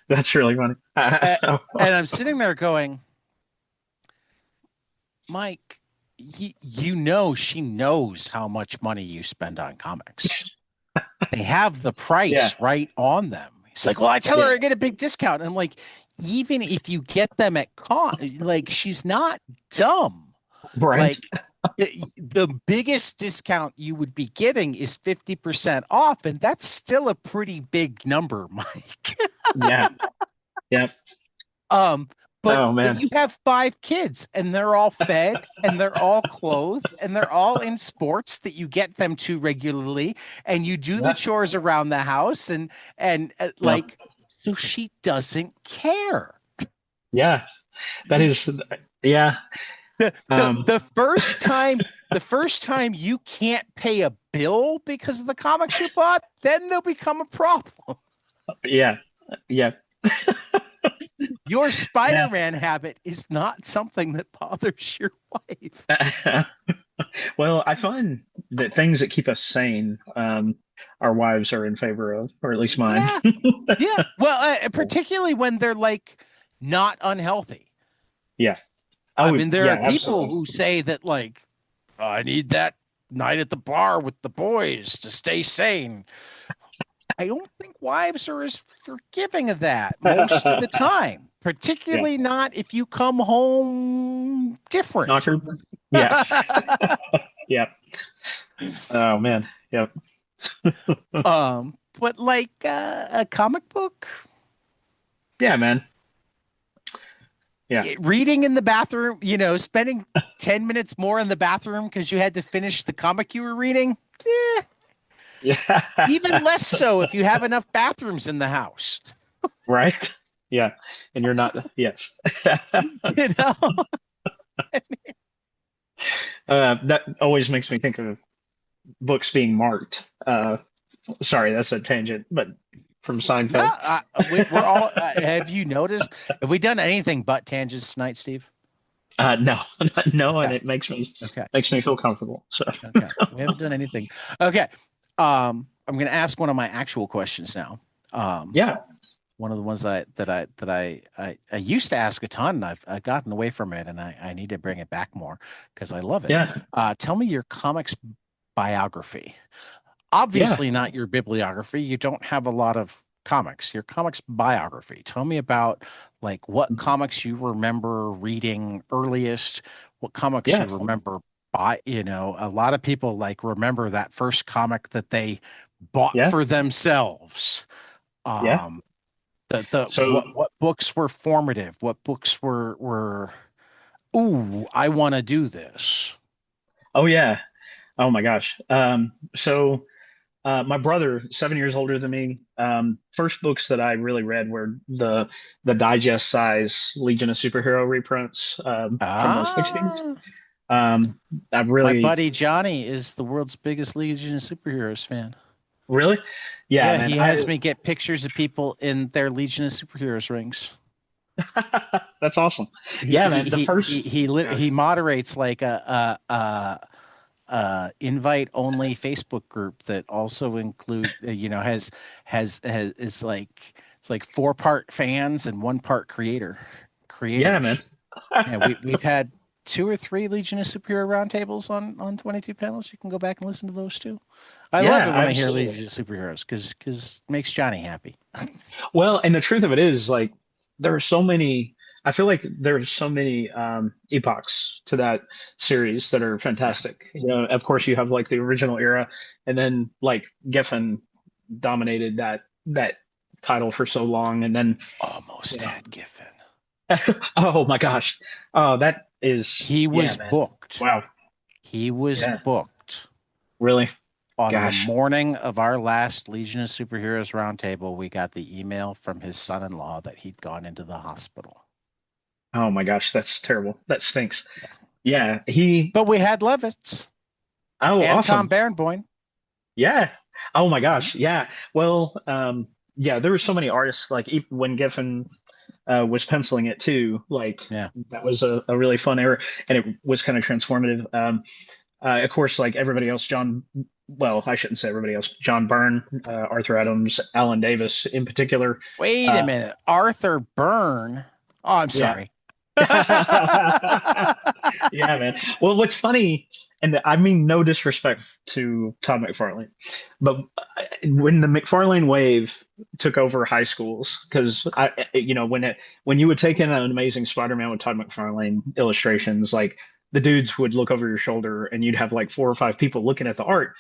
That's really funny. A- And I'm sitting there going, Mike, she knows how much money you spend on comics. They have the Yeah. price right on them. He's like, well, I tell her Yeah. I get a big discount. And I'm like, even if you get them at cost, like she's not dumb. Right. Like the biggest discount you would be getting is 50% off, and that's still a pretty big number, Mike. Yeah. Yeah. Um, Oh but man. you have 5 kids and they're all fed and they're all clothed and they're all in sports that you get them to regularly, and you do the Yeah. chores around the house and Yeah. like so she doesn't care. Yeah. That is, yeah. The the Um, the first time the first time you can't pay a bill because of the comics you bought, then they'll become a problem. yeah. Yeah. Your Yeah. Spider-Man habit is not something that bothers your wife. Well, I find that things that keep us sane, our wives are in favor of, or at least mine. Yeah. Yeah. Well, particularly when they're like not unhealthy. Yeah. I Oh, mean, there yeah, are people absolutely. who say that, like, I need that night at the bar with the boys to stay sane. I don't think wives are as forgiving of that most of the time, Yeah. particularly not if you come home different. Knocker. Yeah. Yeah. Oh man. Yep. But like a comic book, Yeah, man. Yeah. reading in the bathroom, spending 10 minutes more in the bathroom because you had to finish the comic you were reading. Eh, Yeah. even less so if you have enough bathrooms in the house. Right? Yeah. And you're not, yes. You know? That always makes me think of books being marked. Sorry, that's a tangent, but from No, Seinfeld. we're all. Have you noticed? Have we done anything but tangents tonight, Steve? No, no, and Okay. it Okay. makes me feel comfortable. So, Okay. We haven't done anything. Okay. I'm going to ask one of my actual questions now. Um, yeah, one of the ones that I used to ask a ton. I've gotten away from it, and I need to bring it back more because I love it. yeah, Tell me your comics biography. yeah. Obviously not your bibliography. You don't have a lot of comics. Your comics biography. Tell me about like what comics you remember reading earliest, what comics Yeah, you remember a lot of people like remember that first comic that they bought yeah, for themselves. yeah. Um the So, what books were formative? What books were ooh, I want to do this. oh yeah, oh my gosh. My brother, 7 years older than me, first books that I really read were the digest size Legion of Superhero reprints from the '60s. Ah, Um, I my really, buddy Johnny is the world's biggest Legion of Superheroes fan. really, yeah, Yeah, man. he has me get pictures of people in their Legion of Superheroes rings. That's awesome. He Yeah, he man. The he he first, he, yeah, he moderates like invite only Facebook group that also include has it's like four part fans and one part yeah, man. creators. Yeah, we've had two or three Legion of Superhero roundtables on 22 panels. You can go back and listen to those too. I love Yeah, it when I hear absolutely. Legion of Superheroes because it makes Johnny happy. Well, and the truth of it is, like, there are so many. I feel like there's so many epochs to that series that are Yeah, fantastic. Of course, you have like the original era, and then like Giffen dominated that title for so long, and then you almost know, had Giffen. oh my gosh, oh that is He yeah, was man. booked. Wow, He was yeah, booked really, on the gosh, morning of our last Legion of Superheroes roundtable. We got the email from his son-in-law that he'd gone into the hospital. oh my gosh, that's terrible. That stinks. Yeah, Yeah, he. but we had Levitz Oh, and Tom awesome. Barenboim. Yeah. Oh my Mhm. gosh. Yeah. Well, yeah, there were so many artists like even when Giffen was penciling it too, like Yeah. that was a really fun era and it was kind of transformative. Of course, like everybody else, well, I shouldn't say everybody else, John Byrne, Arthur Adams, Alan Davis in particular. Wait a Uh, minute. Arthur Byrne. Oh, I'm yeah. sorry. Yeah, man. Well, what's funny, and I mean no disrespect to Todd McFarlane, but when the McFarlane wave took over high schools, because when you would take in an Amazing Spider-Man with Todd McFarlane illustrations, like the dudes would look over your shoulder, and you'd have like four or five people looking at the art,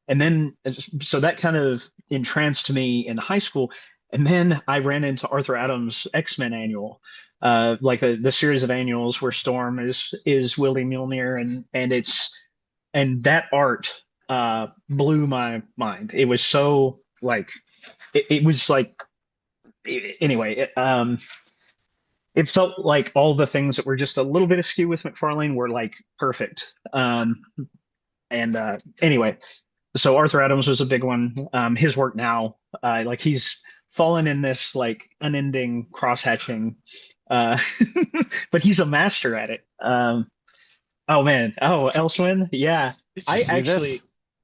and then so that kind of entranced me in high school. And then I ran into Arthur Adams' X-Men annual, like the series of annuals where Storm is Willie Mjolnir, and that art blew my mind. It was so like it was like anyway. It felt like all the things that were just a little bit askew with McFarlane were like perfect. And Anyway, so Arthur Adams was a big one. His work now, like he's fallen in this like unending cross-hatching, uh, but he's a master at it. Oh man, oh Elswin, yeah. Did you I see this? actually,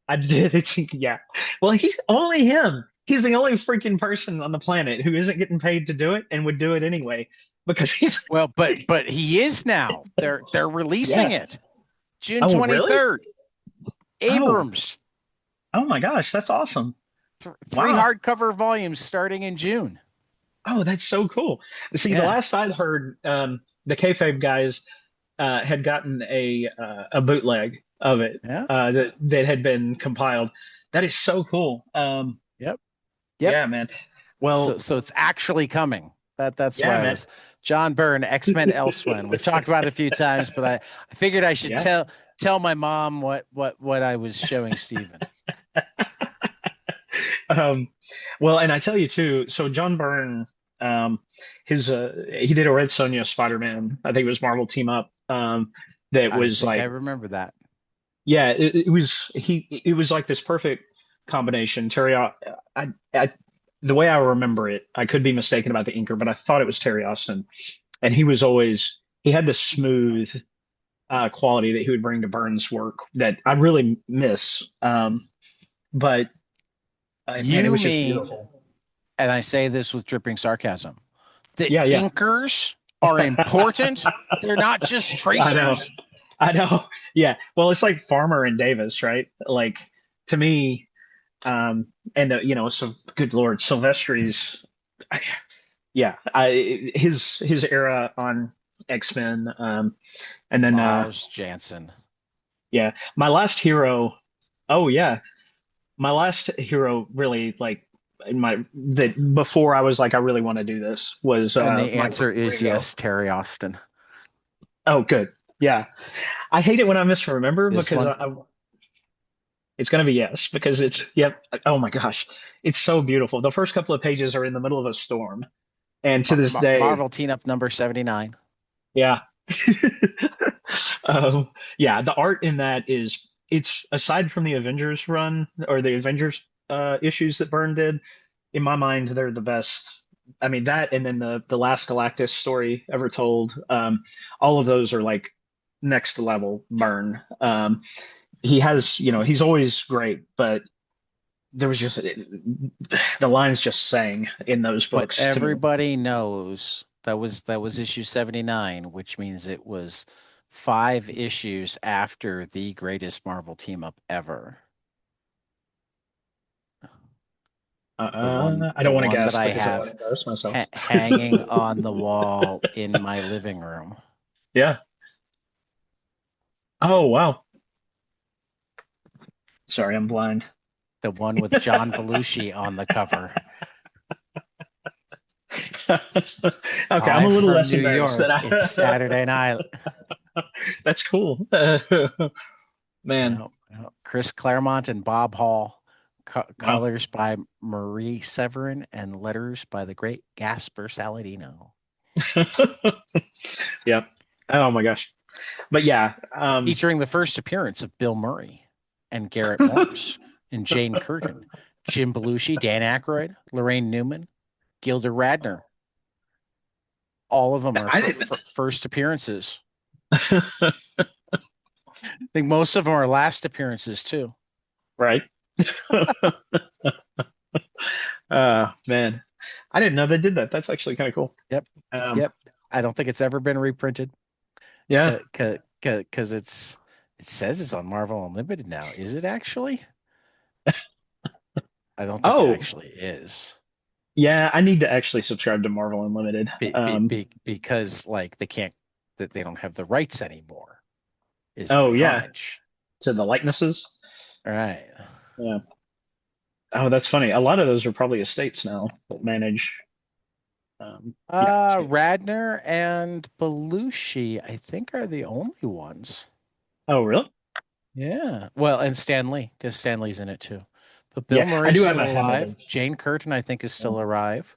I did. It's yeah. Well, he's only him. He's the only freaking person on the planet who isn't getting paid to do it and would do it anyway because he's Well, but he is now. They're releasing yeah. it June Oh really? 23rd. Oh Abrams. oh my gosh, that's awesome. Three Wow. hardcover volumes starting in June. Oh, that's so cool. See, the Yeah. last I'd heard, the kayfabe guys had gotten a bootleg of it Yeah. that had been compiled. That is so cool. Yep. Yep. Yeah, man. So Well, so it's actually coming. That's yeah, why I man. was John Byrne, X-Men Elsewhere. We've talked about it a few times, but I figured I should Yeah. tell my mom what I was showing Stephen. Um, well, and I tell you too, so John Byrne, um, he did a Red Sonja Spider-Man, I think it was Marvel Team Up, that I was think I like, remember that. yeah, it was like this perfect combination. I the way I remember it, I could be mistaken about the inker, but I thought it was Terry Austin, and he had this smooth quality that he would bring to Byrne's work that I really miss. But man, it You was just mean, beautiful. and I say this with dripping sarcasm, the Yeah, yeah. inkers are important. They're not just I know. tracers. I know. Yeah. Well, it's like Farmer and Davis, right? Like to me, and so good Lord, Silvestri's, I, yeah, his era on X-Men, and then Miles Jansen. yeah, my last hero. Oh yeah, my last hero really like in my that before I was like I really want to do this was And the Mike answer is Ringo. yes, Terry Austin. Oh, good. Yeah, I hate it when I misremember This because one, it's going to be yes because it's yep. Oh my gosh, it's so beautiful. The first couple of pages are in the middle of a storm, and to this day, Marvel Teen Up number 79. yeah, um, yeah. The art in that is it's aside from the Avengers run or the Avengers issues that Byrne did. In my mind, they're the best. I mean that, and then the last Galactus story ever told. All of those are like next level Byrne. He has, he's always great, but there was just the lines just sang in those But books to me. everybody knows that was issue 79, which means it was 5 issues after the greatest Marvel team up ever. The one I the don't want to one that guess I because I don't want to have embarrass myself. hanging on the wall in my living room. Yeah. Oh, wow. Sorry, I'm blind. The one with John Belushi on the cover. Okay, I'm a Live little from less New embarrassed that York. It's I. Saturday night. That's cool. Man. Chris Claremont and Bob Hall. Wow. Colors by Marie Severin and letters by the great Gasper Saladino. Yep. Oh my gosh. But yeah, Featuring the first appearance of Bill Murray and Garrett Morris and Jane Curtin, Jim Belushi, Dan Aykroyd, Lorraine Newman, Gilda Radner. All of them are I didn't. first appearances. I think most of them are last appearances too. Right. Man, I didn't know they did that. That's actually kind of cool. Yep. Um, Yep. I don't think it's ever been reprinted yeah. because it says it's on Marvel Unlimited now. Is it actually? I don't think it Oh, actually is. yeah. I need to actually subscribe to Marvel Unlimited. Because like they don't have the rights anymore is my Oh, yeah. hunch. To the likenesses. All right. Yeah. Oh, that's funny. A lot of those are probably estates now that manage. Yeah. Radner and Belushi, I think, are the only ones. Oh, really? Yeah. Well, and Stanley, because Stanley's in it too. But Bill Yeah. I Murray's do have still a habit alive. of. Jane Curtin, I think, is um, still alive.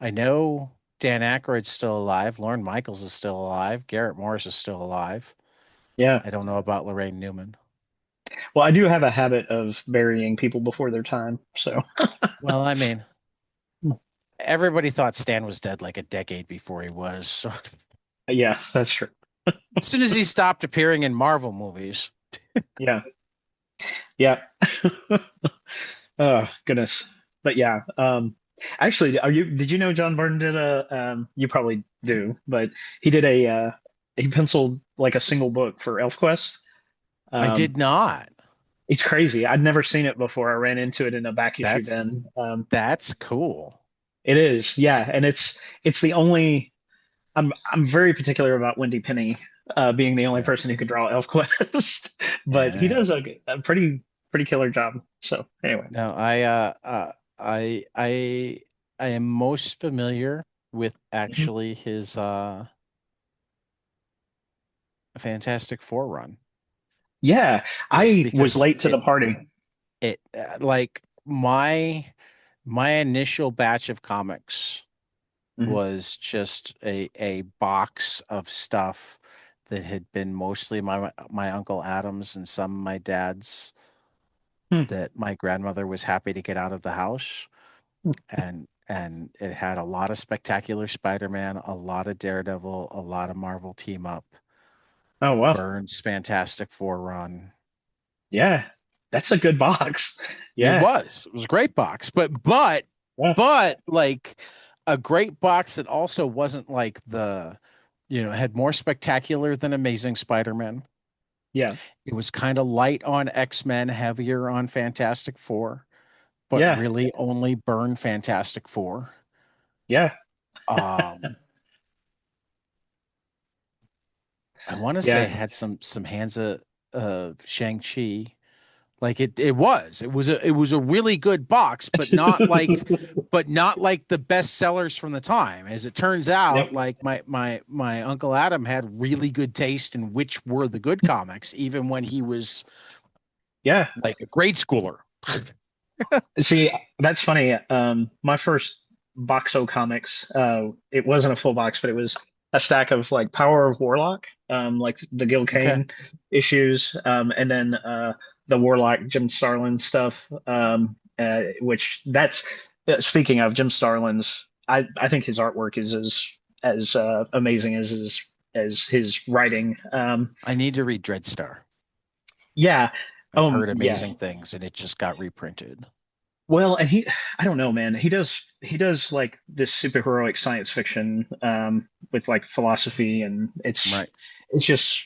I know Dan Aykroyd's still alive. Lorne Michaels is still alive. Garrett Morris is still alive. Yeah. I don't know about Lorraine Newman. Well, I do have a habit of burying people before their time. So, Well, I mean, everybody thought Stan was dead like a decade before he was. So yeah, that's true. as soon as he stopped appearing in Marvel movies, Yeah. Yeah. Oh, goodness. But yeah, actually, did you know John Byrne did you probably do, but he did he penciled like a single book for ElfQuest. I Um, did not. It's crazy. I'd never seen it before. I ran into it in a back issue That's bin. that's cool. It is, yeah, and it's the only. I'm very particular about Wendy Penny being the only Yeah. person who could draw ElfQuest, but he Yeah. does a pretty killer job. So anyway. No, I am most familiar with Mhm. actually his Fantastic Four run, Yeah, just I was because late to the party. it like my initial batch of comics Mhm. was just a box of stuff that had been mostly my Uncle Adam's and some of my dad's Hmm. that my grandmother was happy to get out of the house. And it had a lot of Spectacular Spider-Man, a lot of Daredevil, a lot of Marvel team up, Oh well, Burns Fantastic Four run. yeah, that's a good box. It Yeah, was. It was a great box, yeah, but like a great box that also wasn't like had more spectacular than Amazing Spider-Man. yeah, It was kind of light on X-Men, heavier on Fantastic Four, but yeah, really only burn Fantastic Four. yeah, Um, I want to say yeah. it had some hands of Shang-Chi. Like it was a really good box, but not like the best sellers from the time. As it turns out, Yep. like my Uncle Adam had really good taste in which were the good comics, even when he was Yeah. like a grade schooler. See, that's funny. My first Boxo comics, it wasn't a full box, but it was a stack of like Power of Warlock, like the Gil Okay. Kane issues, and then the Warlock Jim Starlin stuff. Which that's speaking of Jim Starlin's, I think his artwork is as amazing as his writing. I need to read Dreadstar. Yeah. I've heard Yeah. amazing things, and it just got reprinted. Well, and I don't know, man. He does like this superheroic science fiction with like philosophy, and Right. it's just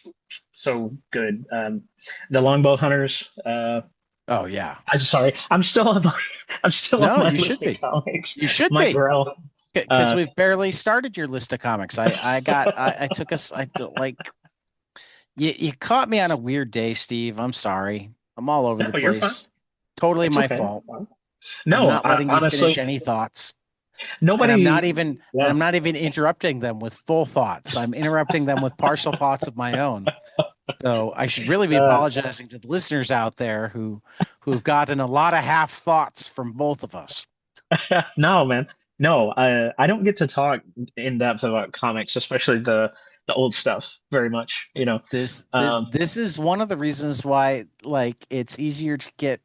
so good. The Longbow Hunters. Oh yeah. I'm sorry, I'm still on No, my you should list of be. comics. You should Mike be. Grell. Because Uh, we've barely started your list of comics. I took us I like you caught me on a weird day, Steve. I'm sorry. I'm all over the no, you're fine. place. Totally It's my okay. fault. I'm No, not I, letting you finish honestly, any thoughts. And I'm not nobody. even and Yeah. I'm not even interrupting them with full thoughts. I'm interrupting them with partial thoughts of my own. So I should really be Uh, apologizing to the listeners out there who've gotten a lot of half thoughts from both of us. no, man. No, I don't get to talk in depth about comics, especially the old stuff very much, you know. This this Um, this is one of the reasons why like it's easier to get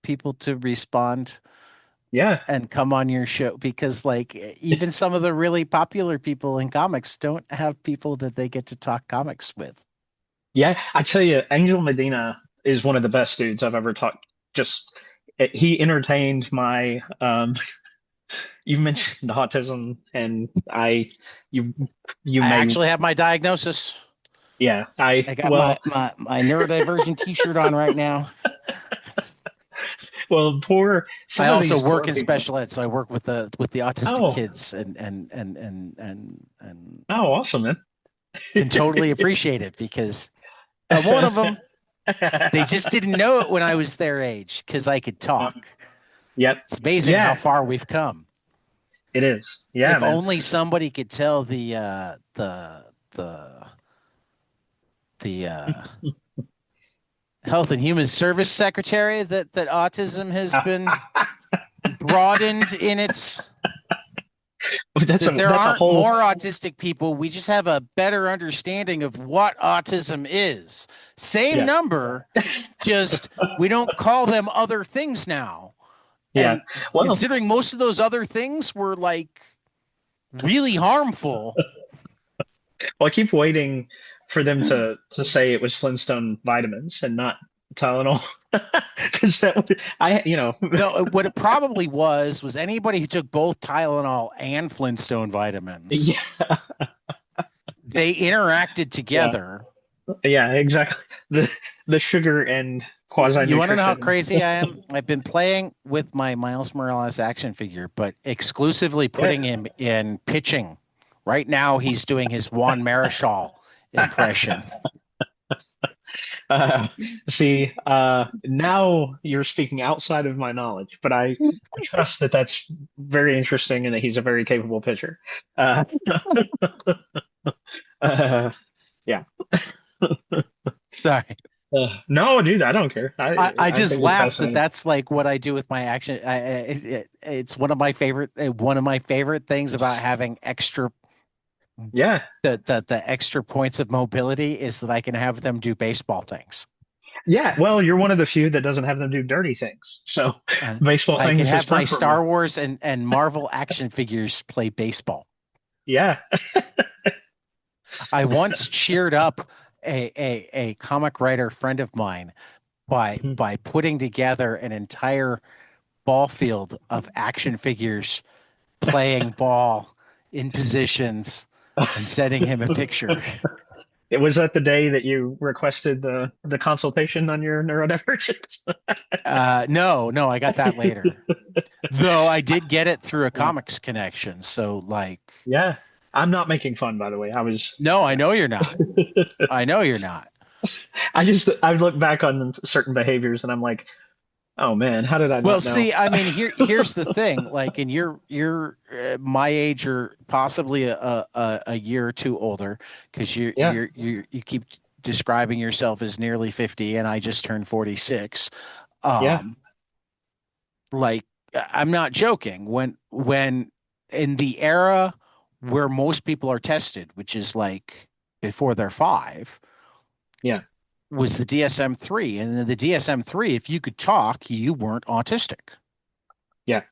people to respond yeah. and come on your show because like even some of the really popular people in comics don't have people that they get to talk comics with. Yeah, I tell you, Angel Medina is one of the best dudes I've ever talked. Just he entertained my you mentioned autism and you you I may actually have my diagnosis. yeah, I got my well my neurodivergent t-shirt on right now. poor I some of also these work poor in people. special ed, so I work with the autistic Oh, kids and oh, awesome, man. can totally appreciate it because I'm one of them. They just didn't know it when I was their age because I could talk. Yep. It's amazing how Yeah, far we've come. it is. Yeah, If man. only somebody could tell the Health and Human Service Secretary that autism has been broadened in its that there That's a aren't whole more autistic people. We just have a better understanding of what autism is. Same yeah. number, just we don't call them other things now. Yeah. And Well, considering most of those other things were like really harmful. I keep waiting for them to say it was Flintstone vitamins and not Tylenol, because that would No, what it probably was anybody who took both Tylenol and Flintstone vitamins. yeah, They interacted yeah, together Yeah, exactly. The the sugar and quasi You want to know how nutrition. crazy I am? I've been playing with my Miles Morales action figure, but exclusively putting Yeah. him in pitching. Right now, he's doing his Juan Marichal impression. Uh, see, now you're speaking outside of my knowledge, but I trust that that's very interesting and that he's a very capable pitcher. Uh, uh, yeah. Sorry. No, dude, I don't care. I I just think it's laugh that fascinating. that's like what I do with my action. It's one of my favorite things about having extra Yeah. the extra points of mobility is that I can have them do baseball things. Yeah. Well, you're one of the few that doesn't have them do dirty things. So Uh, baseball I can things is have my Star preferable. Wars and Marvel action figures play baseball. Yeah. I once cheered up a comic writer friend of mine by putting together an entire ball field of action figures playing ball in positions and sending him a picture. It was that the day that you requested the consultation on your neurodivergence. No, no, I got that later. Though I did get it through a comics connection. So like, Yeah. I'm not making fun, by the way. I was no, I know you're not. I know you're not. I look back on certain behaviors and I'm like, oh man, how did I Well, not know? see, I mean, here's the thing. Like, and you're my age or possibly a year or two older because Yeah. you keep describing yourself as nearly 50, and I just turned 46. Yeah. Um, like I'm not joking. When in the era where most people are tested, which is like before they're five, Yeah. was the DSM-3, and in the DSM-3, if you could talk, you weren't autistic. Yeah.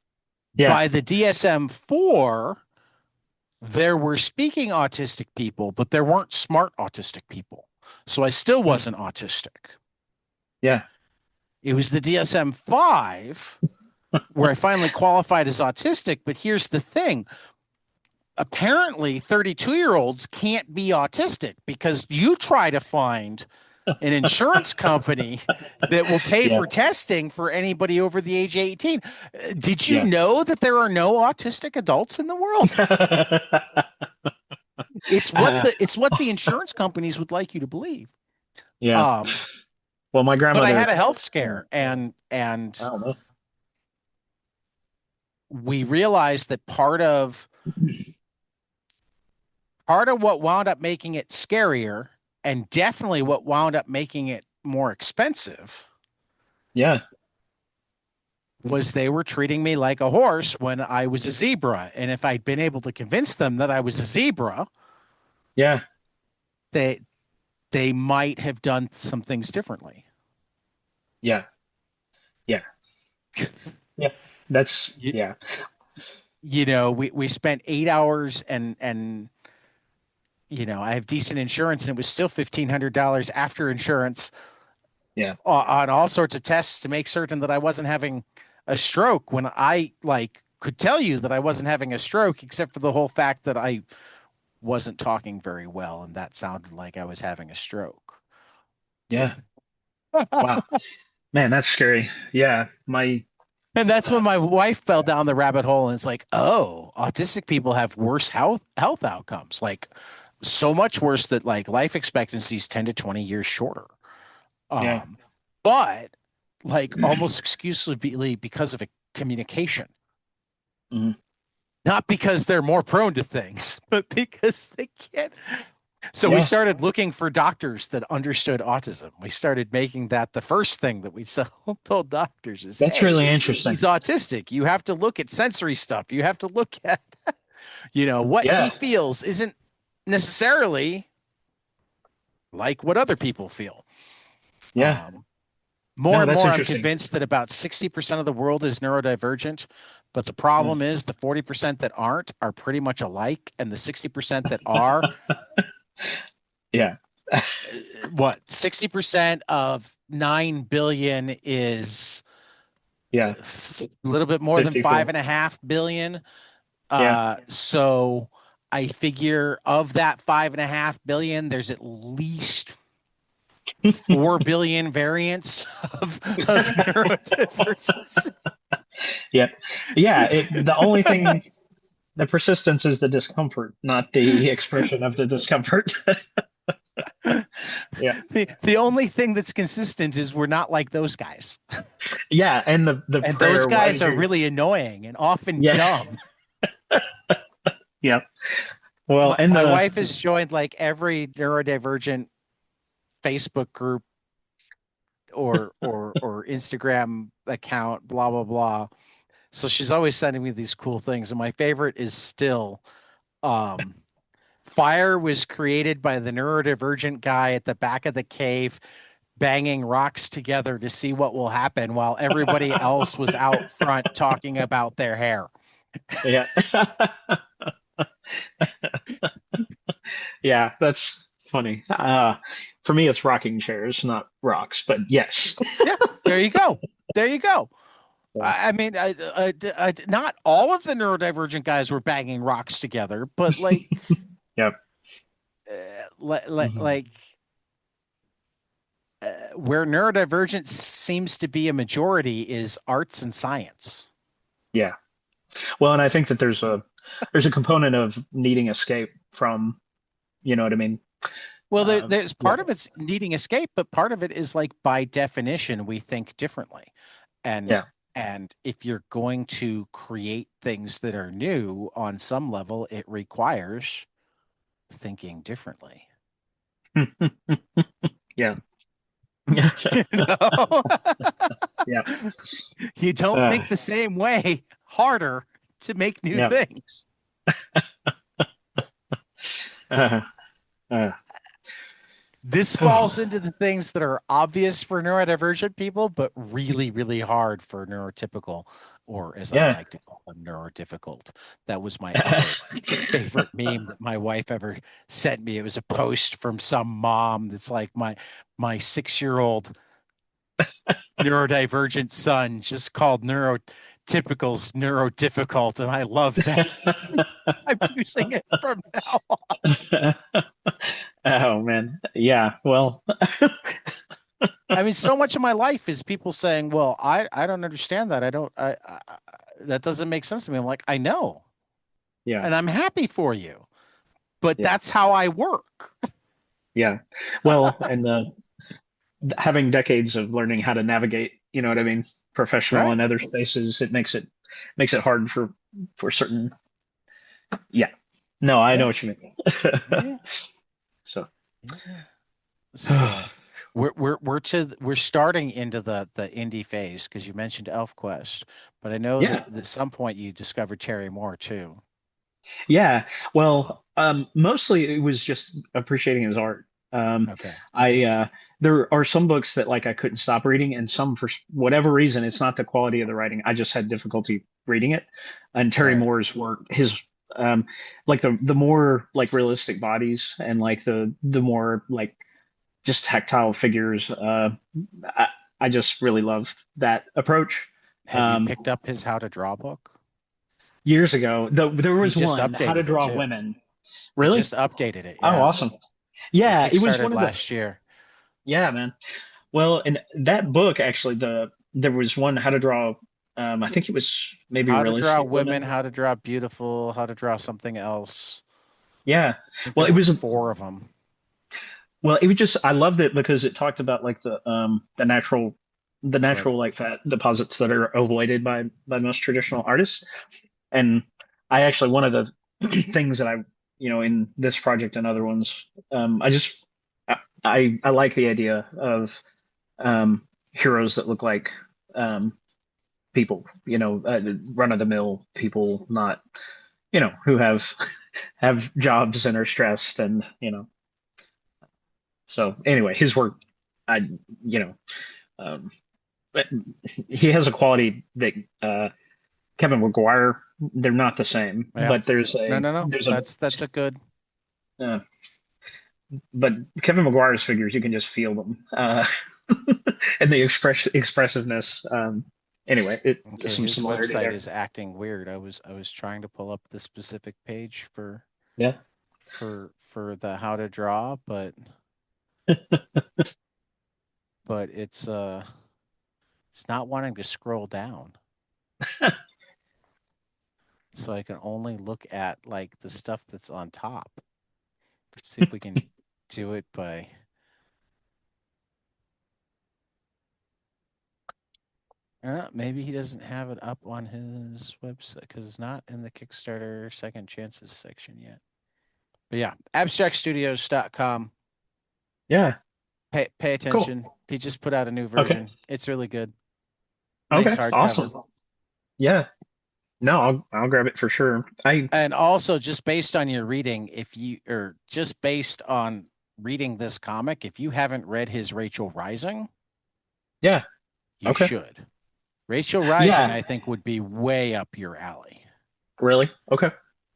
Yeah. By the DSM-4, there were speaking autistic people, but there weren't smart autistic people. So I still Yeah. wasn't autistic. Yeah. It was the DSM-5 where I finally qualified as autistic. But here's the thing, apparently 32-year-olds can't be autistic because you try to find an insurance company that will pay Yeah. for testing for anybody over the age of 18. Did you Yeah. know that there are no autistic adults in the world? Uh, It's what the insurance companies would like you to believe. yeah. Um, Well, my but I had grandmother, a health uh, scare and I don't we realized that part of what wound up making it scarier and definitely what wound up making it more expensive yeah. was they were treating me like a horse when I was a zebra. And if I'd been able to convince them that I was a zebra, Yeah. they they might have done some things differently. Yeah. Yeah. Yeah. That's, You, yeah. we spent 8 hours and I have decent insurance and it was still $1,500 after insurance Yeah. on all sorts of tests to make certain that I wasn't having a stroke when I like could tell you that I wasn't having a stroke except for the whole fact that I wasn't talking very well and that sounded like I was having a stroke. Yeah. Wow. Man, that's scary. Yeah. And that's Uh, when my wife fell down the rabbit hole and it's like, oh, autistic people have worse health outcomes, like so much worse that like life expectancy is 10 to 20 years shorter. yeah. Um, but like almost exclusively because of a communication, Mhm. not because they're more prone to things, but because they can't. So we Yeah. started looking for doctors that understood autism. We started making that the first thing that we told doctors is, That's hey, really interesting. he's autistic. You have to look at sensory stuff. You have to look at, what he Yeah. feels isn't necessarily like what other people feel. Yeah. Um, More No, and that's more, I'm interesting. convinced that about 60% of the world is neurodivergent. But the Mm. problem is the 40% that aren't are pretty much alike. And the 60% that are, Yeah. what, 60% of 9 billion is Yeah. a little bit more than five 54. and a half billion. Yeah. So I figure of that 5.5 billion, there's at least 4 billion variants of neurodivergence. Yeah. Yeah. The only thing, the persistence is the discomfort, not the expression of the discomfort. Yeah. The only thing that's consistent is we're not like those guys. Yeah. And the And those prayer, why guys did are you? really annoying and often Yeah. dumb. Yeah. Well, My, and my the, wife has joined like every neurodivergent Facebook group or Instagram account, blah blah blah. So she's always sending me these cool things. And my favorite is still um fire was created by the neurodivergent guy at the back of the cave banging rocks together to see what will happen while everybody else was out front talking about their hair. yeah. Yeah. That's funny. For me, it's rocking chairs, not rocks, but yes. Yeah, there you go. There you go. So, I mean, not all of the neurodivergent guys were banging rocks together, but yeah. Hmm. like where neurodivergence seems to be a majority is arts and science. Yeah. Well, and I think that there's a component of needing escape from, you know what I mean? Well, there's Yeah. part of it's needing escape, but part of it is like by definition we think differently, and Yeah. and if you're going to create things that are new on some level, it requires thinking differently. Yeah. You know, Yeah. you don't Uh, think the same way harder to make new yeah. things. Uh, uh, This falls into the things that are obvious for neurodivergent people, but really, really hard for neurotypical, or as I yeah. like to call them, neurodifficult. That was my other favorite meme that my wife ever sent me. It was a post from some mom that's like my 6-year-old neurodivergent son just called neurotypicals neurodifficult, and I love that. I'm using it from now on. Oh man. Yeah. Well, I mean, so much of my life is people saying, "Well, I don't understand that. I don't that doesn't make sense to me." I'm like, "I know, yeah. and I'm happy for you, but Yeah. that's how I work." Yeah. Well, and having decades of learning how to navigate, you know what I mean, professional Right? and other spaces, it makes it hard for certain. Yeah. No, I know Yeah. what you mean. Yeah. So, Yeah. So we're starting into the indie phase because you mentioned ElfQuest, but I know yeah. that at some point you discovered Terry Moore too. Yeah. Well, mostly it was just appreciating his art. Okay. I there are some books that like I couldn't stop reading, and some for whatever reason, it's not the quality of the writing. I just had difficulty reading it. And Terry Right. Moore's work, his like the more like realistic bodies and like the more like just tactile figures. I, I just really loved that approach. Have you Um, picked up his How to Draw book? Years ago, there He was just one, How to updated it Draw too. Women. He Really? just updated it. Oh, Yeah. awesome. It Yeah, it was one kickstarted of the, last year. yeah, man. Well, and that book actually, there was one How to Draw, I think it was maybe How to draw Realistic women, Women. how to draw beautiful, how to draw something else. Yeah. I think Well, there it were was 4 of them. well, it was just I loved it because it talked about like the Right. natural like fat deposits that are avoided by most traditional artists. And I actually one of the things that I, in this project and other ones, I just I like the idea of heroes that look like people, run of the mill people, not, who have jobs and are stressed and, so anyway, his work, I, you know, um, but he has a quality that Kevin McGuire, they're not the same, Yeah. but No, no, no. there's a That's a good. uh, but Kevin McGuire's figures, you can just feel them, and the expressiveness. Anyway, there's Okay, some his similarity website there. is acting weird. I was trying to pull up the specific page Yeah. for the how to draw, but but it's not wanting to scroll down. So I can only look at like the stuff that's on top. Let's see if we can do it by maybe he doesn't have it up on his website because it's not in the Kickstarter second chances section yet. But yeah, abstractstudios.com. Yeah. Pay Cool. attention. He just put out a new Okay. version. It's really good. Nice Okay. hardcover. Awesome. Yeah. No, I'll grab it for sure. I And also just based on your reading, if you or just based on reading this comic, if you haven't read his Rachel Rising, Yeah. you Okay. should. Rachel Rising, Yeah. I think, would be way up your alley. Really? Okay.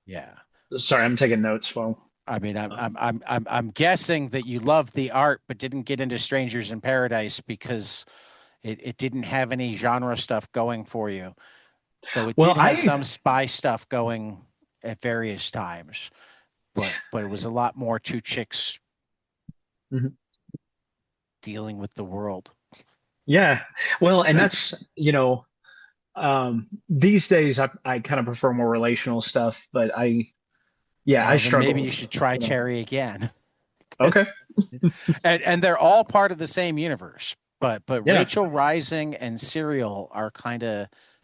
Yeah. Sorry, I'm taking notes while I mean, um, I'm guessing that you love the art, but didn't get into Strangers in Paradise because it didn't have any genre stuff going for you. Though it well, did have some spy stuff going at various times, but it was a lot more two chicks Mhm. dealing with the world. Yeah. Well, and that's, these days I kind of prefer more relational stuff, but yeah, I Well, then maybe you struggled, should try you know. Cherry again. Okay. And they're all part of the same universe. But Yeah. Rachel Rising and Serial are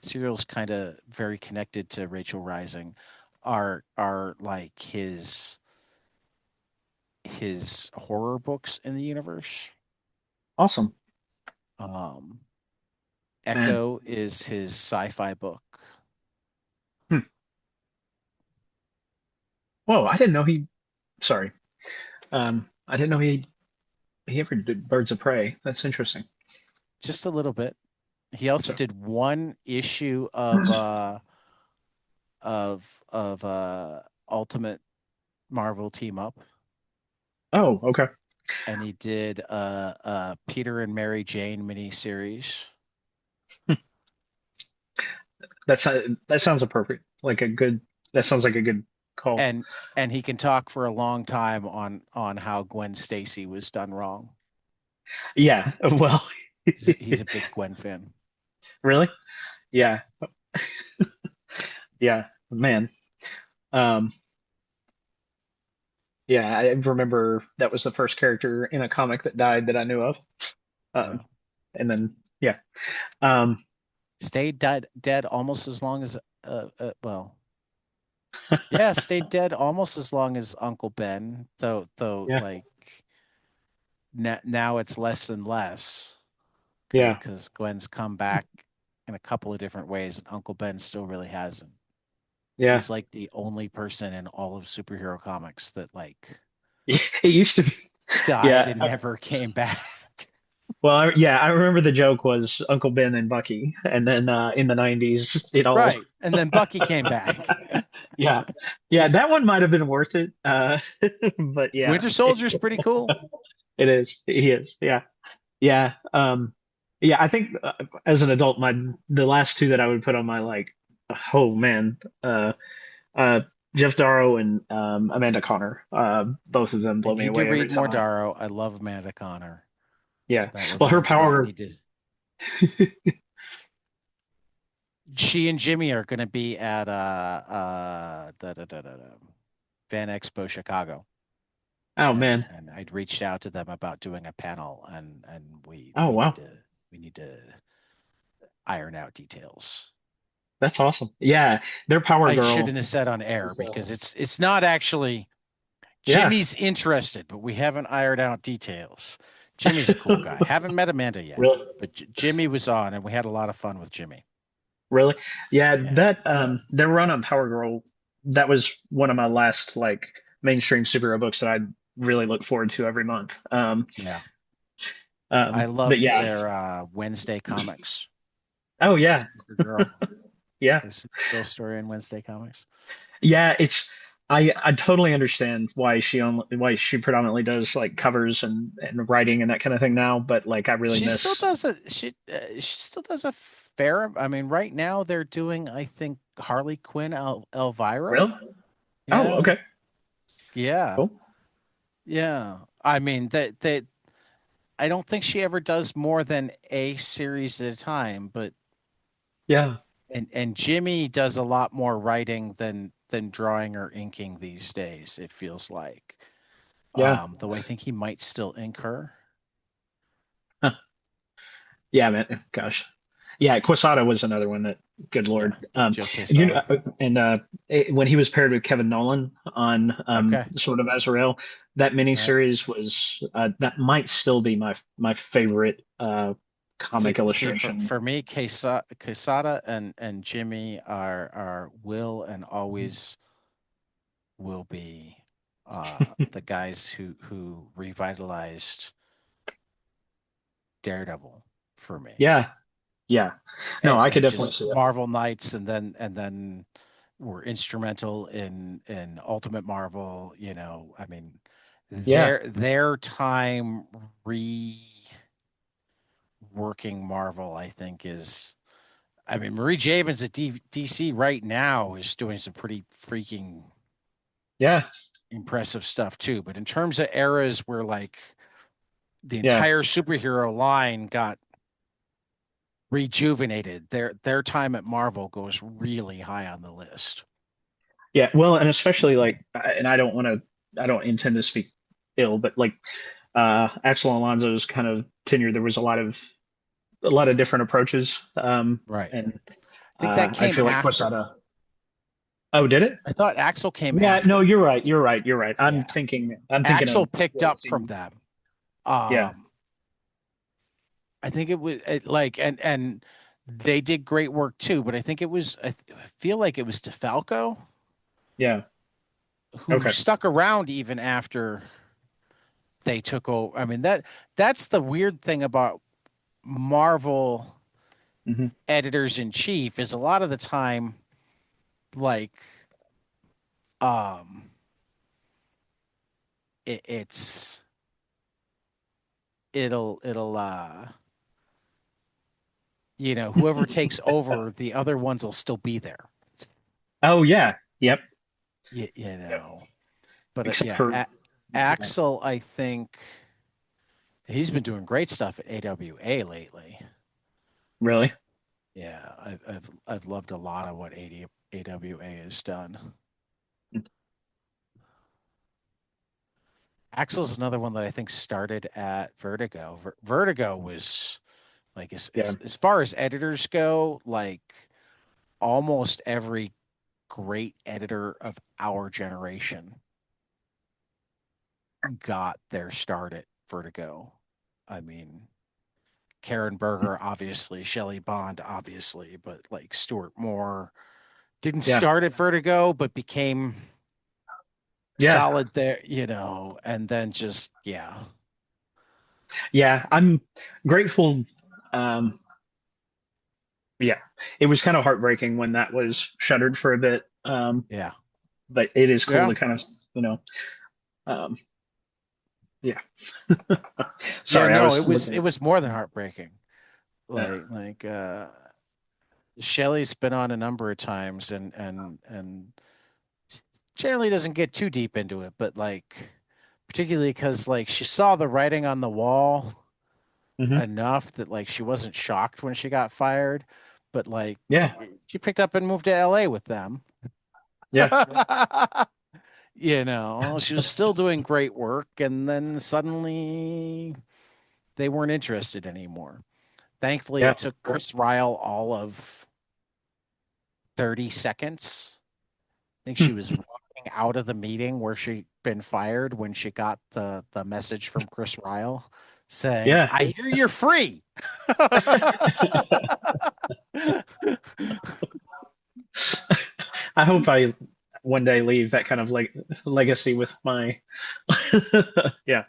Serial's kind of very connected to Rachel Rising, are like his horror books in the universe. Awesome. Um, Man. Echo is his sci-fi book. Hmm. Whoa, I didn't know he, sorry. I didn't know he ever did Birds of Prey. That's interesting. Just a little bit. He also So, did one issue of Ultimate Marvel Team Up, oh, okay. and he did Peter and Mary Jane miniseries, That's that sounds appropriate. That sounds like a good call. and and he can talk for a long time on how Gwen Stacy was done wrong. Yeah. Well, He's a big Gwen fan. really? Yeah. Yeah. Man. Um, yeah, I remember that was the first character in a comic that died that I knew of. Yeah, And then yeah. Um, stayed dead almost as long as well. Yeah, stayed dead almost as long as Uncle Ben, though yeah. like now it's less and less Yeah. because Gwen's come back in a couple of different ways, and Uncle Ben still really hasn't. Yeah. He's like the only person in all of superhero comics that like It used to be. died Yeah. and never came back. Well, yeah, I remember the joke was Uncle Ben and Bucky, and then in the '90s, it all. Right. And then Bucky came back. Yeah, yeah, that one might have been worth it. But yeah, Winter Soldier's pretty cool. it is. He is. Yeah, yeah, yeah. I think as an adult, the last two that I would put on my like, oh man, uh, Jeff Darrow and Amanda Connor. Both of them I blow me need to away every read more time I. Darrow. I love Amanda Connor. Yeah, That well, her reminds me, I power. need to. She and Jimmy are going to be at Van Expo Chicago, Oh man. and I'd reached out to them about doing a panel, and Oh wow. we need to iron out details. That's awesome. Yeah, their Power I Girl shouldn't have said on air is because it's not actually yeah, Jimmy's interested, but we haven't ironed out details. Jimmy's a cool guy. Haven't met Amanda yet, really, but Jimmy was on, and we had a lot of fun with Jimmy. really. Yeah, Yeah, that their run on Power Girl, that was one of my last like mainstream superhero books that I really look forward to every month. yeah. I But loved yeah. their Wednesday comics. Oh yeah. Supergirl, Yeah. the Supergirl story in Wednesday comics. Yeah, it's I totally understand why she predominantly does like covers and writing and that kind of thing now, but like I really She still miss. does a she still does a fair. I mean, right now they're doing I think Harley Quinn Elvira. Really? Oh, Yeah, okay. yeah, Cool. yeah. I mean that. I don't think she ever does more than a series at a time, but Yeah. and Jimmy does a lot more writing than drawing or inking these days, it feels like. Yeah. Though I think he might still ink her. Huh. Yeah, man. Gosh. Yeah, Quesada was another one that, good Yeah, Lord. Joe And Quesada. when he was paired with Kevin Nolan on Okay. sort of Azrael, that Right. miniseries was that might still be my favorite See, comic see, for illustration. for me, Quesada and Jimmy are will and always will be the guys who revitalized Daredevil for me. Yeah, yeah. No, I could And definitely just see it. Marvel Knights, and then were instrumental in Ultimate Marvel. I mean, Yeah, their time reworking Marvel, I think is. I mean, Marie Javins at DC right now is doing some pretty freaking yeah, impressive stuff too. But in terms of eras where like the yeah, entire superhero line got rejuvenated, their time at Marvel goes really high on the list. yeah. Well, and especially like, and I don't intend to speak ill, but like Axel Alonso's kind of tenure, there was a lot of different approaches, Right. and I think that I came feel like after. Quesada. Oh, did it? I thought Axel came Yeah, no, after. you're right. You're right. You're right. Yeah. I'm thinking Axel of picked the up from scene. them. Yeah, I think it was like and they did great work too, but I think it was I feel like it was DeFalco yeah. who Okay. stuck around even after they took over. I mean that's the weird thing about Marvel Hmm. editors in chief is a lot of the time like um it's it'll whoever takes over the other ones will still be there. Oh, yeah. Yep. You Yep. know. But Except yeah, for, yeah. Axel, I think he's been doing great stuff at AWA lately. Really? Yeah, I've loved a lot of what AWA has done. Axel's another one that I think started at Vertigo. Vertigo was like Yeah. as far as editors go, like almost every great editor of our generation got their start at Vertigo. I mean, Karen Berger, obviously, Shelley Bond, obviously, but like Stuart Moore didn't Yeah. start at Vertigo, but became Yeah. solid there, and then just, yeah, Yeah. I'm grateful. Um, yeah. It was kind of heartbreaking when that was shuttered for a bit. yeah, But it is cool yeah, to kind of, um, yeah. yeah. Sorry, I No, was it looking. was more than heartbreaking. Yeah. Like Shelley's been on a number of times, and generally doesn't get too deep into it, but like particularly because like she saw the writing on the wall Hmm. enough that like she wasn't shocked when she got fired, but like Yeah. she picked up and moved to LA with them. Yeah. She was still doing great work, and then suddenly they weren't interested anymore. Thankfully, Yeah. it took Chris Ryle all of 30 seconds. I think she Hmm. was walking out of the meeting where she'd been fired when she got the message from Chris Ryle saying, Yeah. I hear you're free. I hope I one day leave that kind of legacy with my yeah.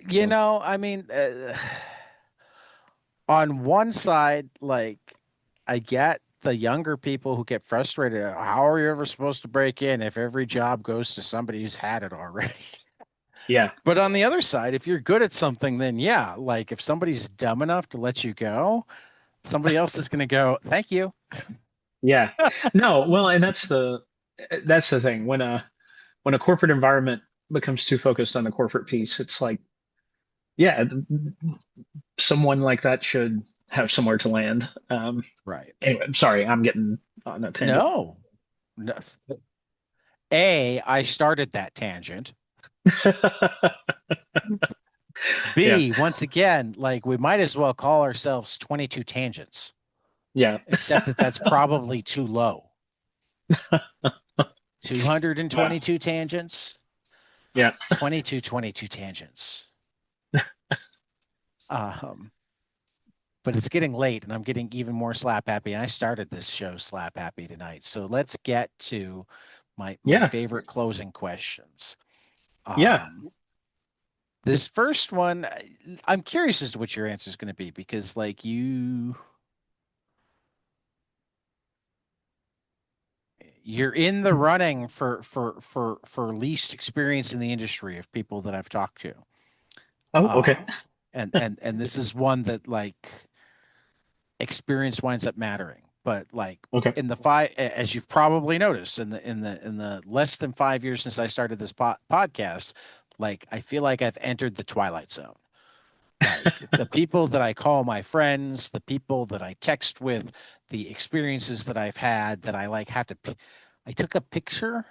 So, I mean, on one side, like, I get the younger people who get frustrated. How are you ever supposed to break in if every job goes to somebody who's had it already? yeah. But on the other side, if you're good at something, then yeah, like if somebody's dumb enough to let you go, somebody else is going to go, thank you. Yeah. No, well, and that's the thing when a corporate environment becomes too focused on the corporate piece. It's like, yeah, someone like that should have somewhere to land. Right. Anyway, I'm sorry, I'm getting on a tangent. No, no. I started that tangent. Yeah, B, once again, like we might as well call ourselves 22 tangents, yeah, except that that's probably too low. yeah, 222 tangents, yeah, 22 tangents. Um, but it's getting late and I'm getting even more slap happy. And I started this show slap happy tonight. So let's get to my yeah, favorite closing questions. yeah. Um, this first one, I'm curious as to what your answer is going to be because like you're in the running for least experience in the industry of people that I've talked to. Oh, okay, Um, and this is one that like experience winds up mattering. But like okay. in the five, as you've probably noticed in the less than 5 years since I started this podcast, like I feel like I've entered the twilight zone. Like the people that I call my friends, the people that I text with, the experiences that I've had that I like have to. I took a picture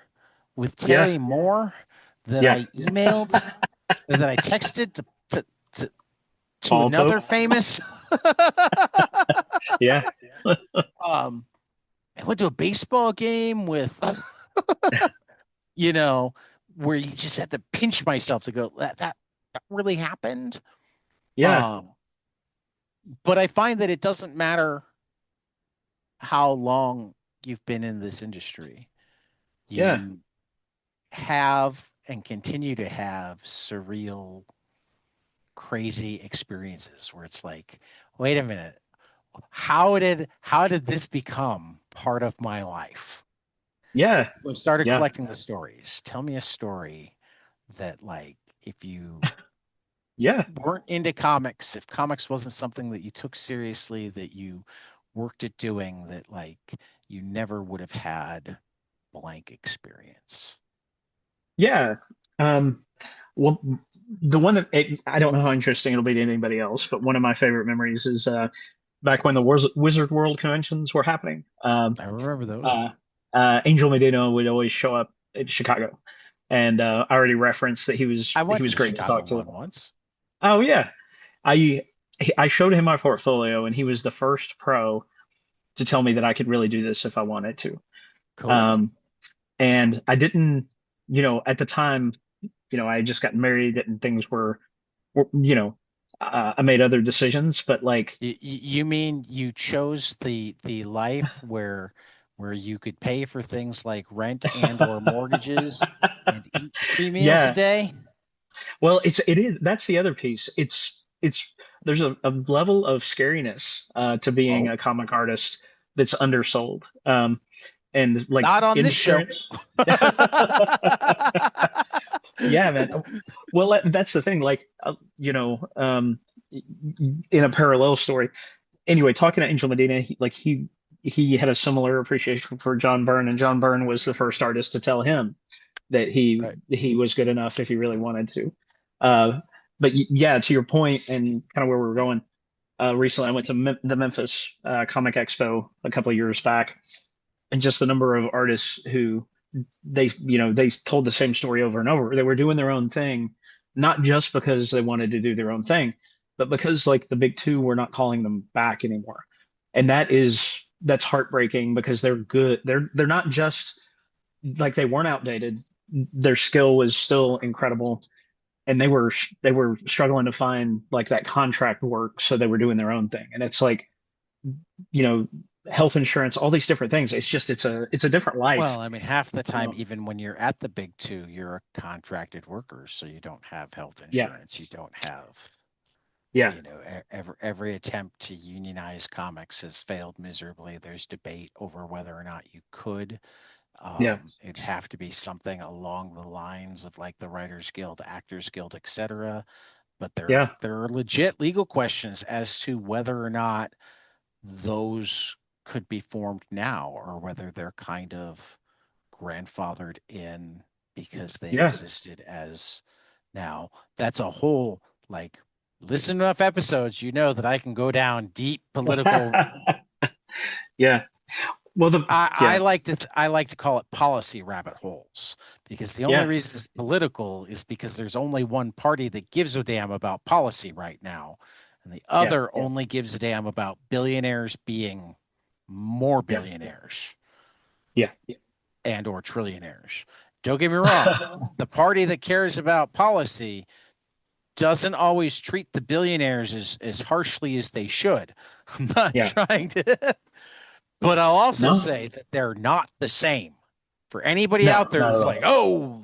with Yeah, Terry Moore that yeah. I emailed, that I texted to to, to Paul Pope. another famous. Yeah, um, I went to a baseball game with, you know, where you just have to pinch myself to go, that really happened. yeah, Um, but I find that it doesn't matter how long you've been in this industry. yeah, You have and continue to have surreal, crazy experiences where it's like, wait a minute, how did this become part of my life? yeah, So I've started yeah, collecting the stories. Tell me a story that like if you yeah, weren't into comics, if comics wasn't something that you took seriously, that you worked at doing, that like you never would have had blank experience. yeah. Um, well, the one I don't know how interesting it'll be to anybody else, but one of my favorite memories is back when the Wizard World conventions were happening. I remember those. Angel Medina would always show up in Chicago, and I already referenced that I he went to was the great to Chicago talk to. one once. Oh yeah, I I showed him my portfolio, and he was the first pro to tell me that I could really do this if I wanted to. Cool. Um, and I didn't, at the time, I had just gotten married and things I made other decisions, but like, You mean you chose the life where you could pay for things like rent and or mortgages and eat 3 meals a yeah, day? well, it is, that's the other piece. It's, there's a level of scariness, to being Oh, a comic artist that's undersold. And like not on this show. insurance. Yeah, man. Well, that's the thing. Like, in a parallel story. Anyway, talking to Angel Medina, he had a similar appreciation for John Byrne, and John Byrne was the first artist to tell him that Right. he was good enough if he really wanted to. But yeah, to your point and kind of where we were going. Recently, I went to the Memphis Comic Expo a couple of years back, and just the number of artists who they told the same story over and over. They were doing their own thing, not just because they wanted to do their own thing, but because like the big two were not calling them back anymore. And that's heartbreaking because they're good. They're not just like they weren't outdated. Their skill was still incredible, and they were struggling to find like that contract work, so they were doing their own thing. And it's like, you know, health insurance, all these different things. It's a different life. Well, I mean, half the You time, know? even when you're at the big two, you're a contracted worker, so you don't have health Yeah, insurance. You don't have, yeah, every attempt to unionize comics has failed miserably. There's debate over whether or not you could. yeah, It'd have to be something along the lines of like the Writers Guild, Actors Guild, etc. But there yeah. there are legit legal questions as to whether or not those could be formed now or whether they're kind of grandfathered in. because they Yeah. existed as now. That's a whole like listen to enough episodes, you know that I can go down deep political. Yeah. Well, I yeah, like to call it policy rabbit holes because the only yeah, reason it's political is because there's only one party that gives a damn about policy right now, and the yeah, other yeah, only gives a damn about billionaires being more yeah, billionaires yeah. and or trillionaires. Don't get me wrong. The party that cares about policy doesn't always treat the billionaires as harshly as they should. I'm not Yeah. trying to, but I'll also No, say that they're not the same. For anybody no, out there not at that's like, all. oh,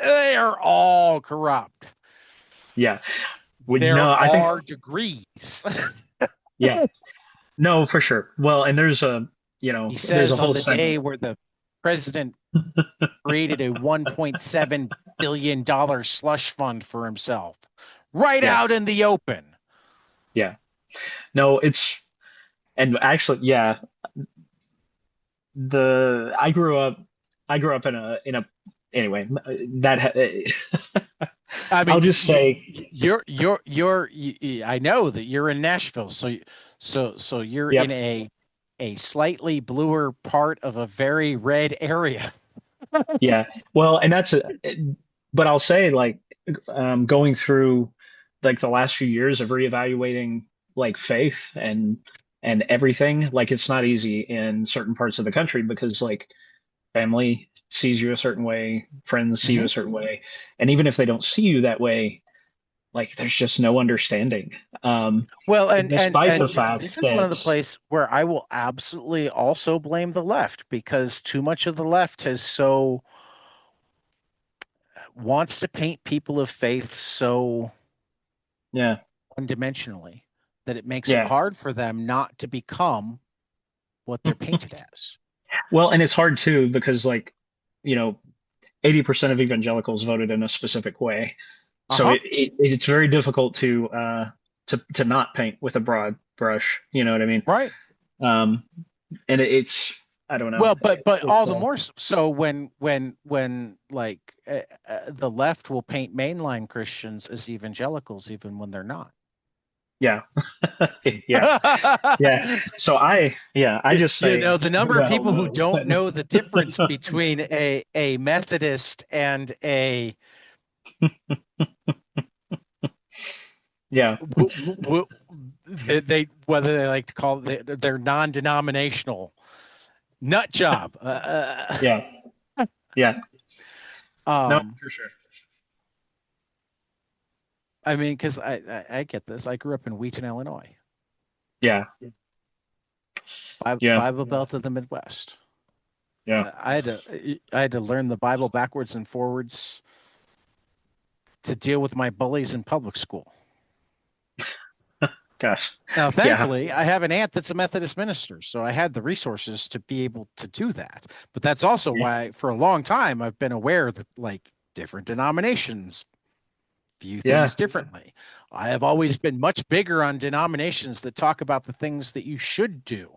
they are all corrupt. Yeah. There No, I think, are degrees. yeah. No, for sure. Well, and He there's a says on whole the segment. day where the president created a $1.7 billion slush fund for himself, right Yeah. out in the open. Yeah. No, and actually, yeah, I grew up anyway, I I'll mean, just say, I know that you're in Nashville, so you're in yep. a slightly bluer part of a very red area. Yeah. Well, and but I'll say like going through like the last few years of reevaluating like faith and everything, like it's not easy in certain parts of the country because like family sees you a certain way, friends see you Mhm. a certain way, and even if they don't see you that way, like there's just no understanding. Well, Despite the this fact is one of that the places where I will absolutely also blame the left because too much of the left has so wants to paint people of faith so yeah, one-dimensionally that it makes it yeah. hard for them not to become what they're painted as. Well, and it's hard too because like, you know, 80% of evangelicals voted in a specific way. So Uh-huh. it's very difficult to not paint with a broad brush. You know what I mean? Right. Um, and it's I don't know. Well, but all It's the more so when like the left will paint mainline Christians as evangelicals even when they're not. yeah, yeah, yeah. So I just You say know, the number the of hell people who knows. don't know the difference between a Methodist and a Yeah, they whether they like to call it they're non-denominational nut job. yeah, yeah. No, Um, for sure. I mean, because I get this. I grew up in Wheaton, Illinois, Yeah, yeah, Bible Belt of the Midwest. yeah. I had to learn the Bible backwards and forwards to deal with my bullies in public school. Gosh, Now, yeah, thankfully, I have an aunt that's a Methodist minister, so I had the resources to be able to do that. But that's also yeah, why, for a long time, I've been aware that like different denominations view yeah, things differently. I have always been much bigger on denominations that talk about the things that you should do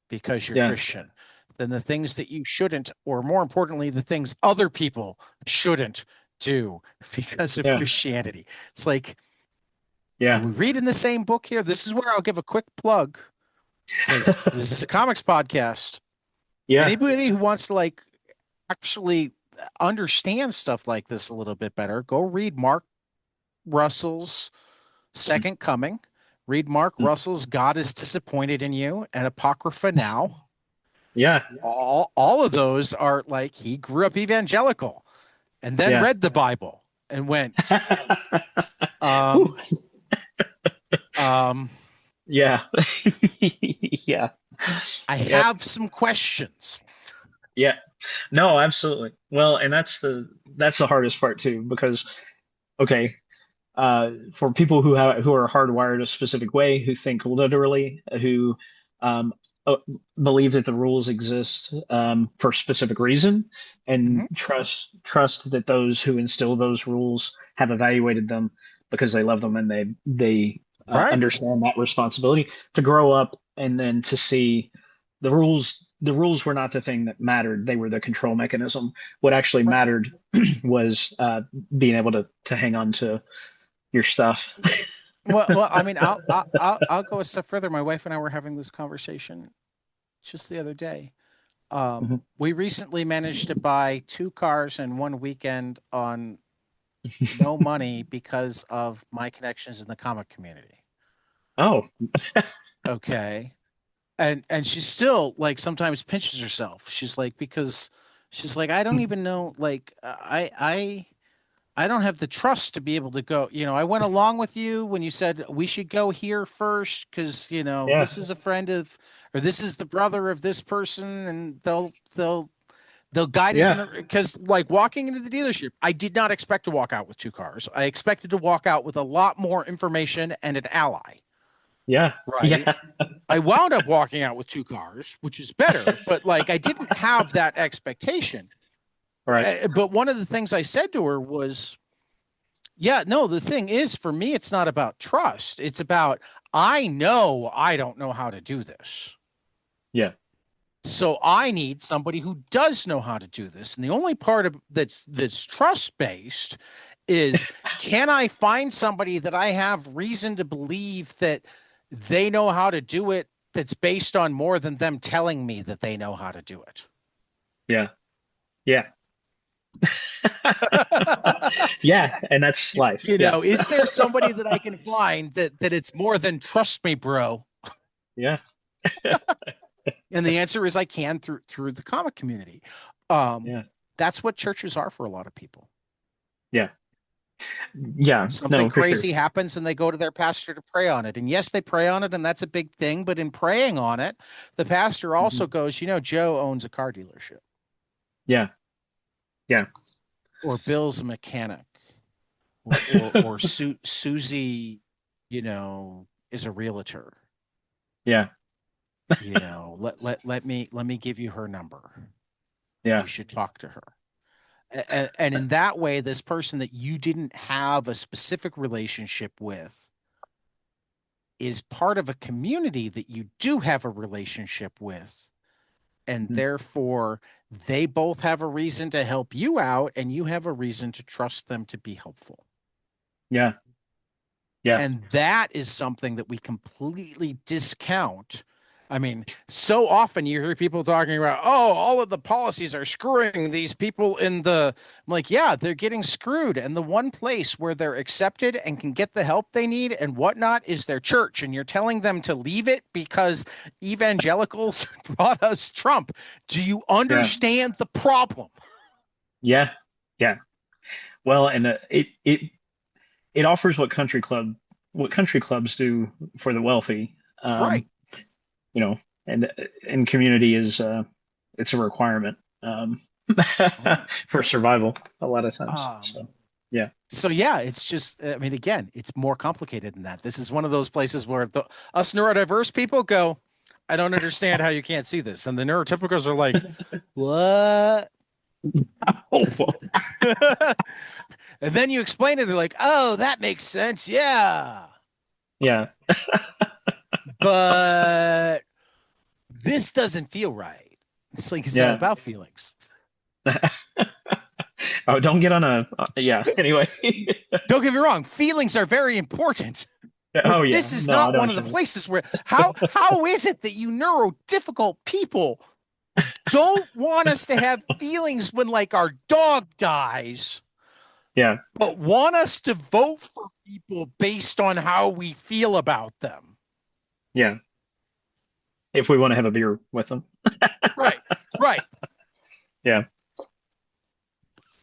because you're yeah, Christian than the things that you shouldn't, or more importantly, the things other people shouldn't do because of yeah, Christianity. It's like, are yeah, we reading the same book here? This is where I'll give a quick plug because this is a comics podcast. yeah, Anybody who wants to like actually understand stuff like this a little bit better, go read Mark Russell's Second Coming. Read Mark Russell's God is Disappointed in You and Apocrypha Now. yeah, All of those are like he grew up evangelical and then yeah. read the Bible and went, Whew. um, um, Yeah. Yeah. I Yep. have some questions. Yeah. No, absolutely. Well, and that's the hardest part too, because okay, for people who are hardwired a specific way, who think literally, who um, uh, believe that the rules exist for a specific reason, and Mhm. trust that those who instill those rules have evaluated them because they love them and they Right. understand that responsibility to grow up and then to see the rules. the rules were not the thing that mattered. They were the control mechanism. What actually Right. mattered was being able to hang on to your stuff. Well, I mean, I'll go a step further. My wife and I were having this conversation just the other day. Mhm. We recently managed to buy 2 cars in one weekend on no money because of my connections in the comic community. Oh, Okay. And she's still like sometimes pinches herself. She's like, because she's like, I don't even know, like I don't have the trust to be able to go. I went along with you when you said we should go here first because, yeah, this is a friend of, or this is the brother of this person, and they'll guide us yeah, in because like walking into the dealership, I did not expect to walk out with 2 cars. I expected to walk out with a lot more information and an ally, yeah, right? yeah. I wound up walking out with 2 cars, which is better, but like I didn't have that expectation. Right. But one of the things I said to her was, yeah, no, the thing is, for me, it's not about trust. It's about, I know I don't know how to do this. Yeah. So I need somebody who does know how to do this. And the only part of that's trust based is, can I find somebody that I have reason to believe that they know how to do it, that's based on more than them telling me that they know how to do it? Yeah. Yeah. Yeah. And that's life. Yeah. Is there somebody that I can find that it's more than trust me, bro? Yeah. And the answer is I can through the comic community. Um, Yeah. that's what churches are for a lot of people. Yeah. Yeah. Something No, for sure. crazy happens and they go to their pastor to pray on it. And yes, they pray on it, and that's a big thing. But in praying on it, the pastor Mhm. also goes, Joe owns a car dealership, Yeah. Yeah. or Bill's a mechanic, or Susie, is a realtor. Yeah. Let me give you her number. You Yeah. should talk to her. And in that way, this person that you didn't have a specific relationship with is part of a community that you do have a relationship with. And Mhm. therefore, they both have a reason to help you out, and you have a reason to trust them to be helpful. Yeah. Yeah. And that is something that we completely discount. I mean, so often you hear people talking about, oh, all of the policies are screwing these people in the. I'm like, yeah, they're getting screwed. And the one place where they're accepted and can get the help they need and whatnot is their church. And you're telling them to leave it because evangelicals brought us Trump. Do you Yeah. understand the problem? Yeah. Yeah. Well, and it offers what country clubs do for the wealthy. Right. You know, and community is it's a requirement Right. for survival a lot of times. Um, So yeah. So yeah, it's just, I mean, again, it's more complicated than that. This is one of those places where us neurodiverse people go, I don't understand how you can't see this. And the neurotypicals are like, what? Oh, well, And then you explain it, they're like, oh, that makes sense. Yeah. yeah. But this doesn't feel right. It's like, it's not Yeah. about feelings. Oh, don't get on a yeah. Anyway. Don't get me wrong, feelings are very important. But Oh yeah. this is No, I not know one what of the you mean. places where, how is it that you neuro difficult people don't want us to have feelings when like our dog dies, Yeah. but want us to vote for people based on how we feel about them? Yeah. If we want to have a beer with them. Right, right. Yeah.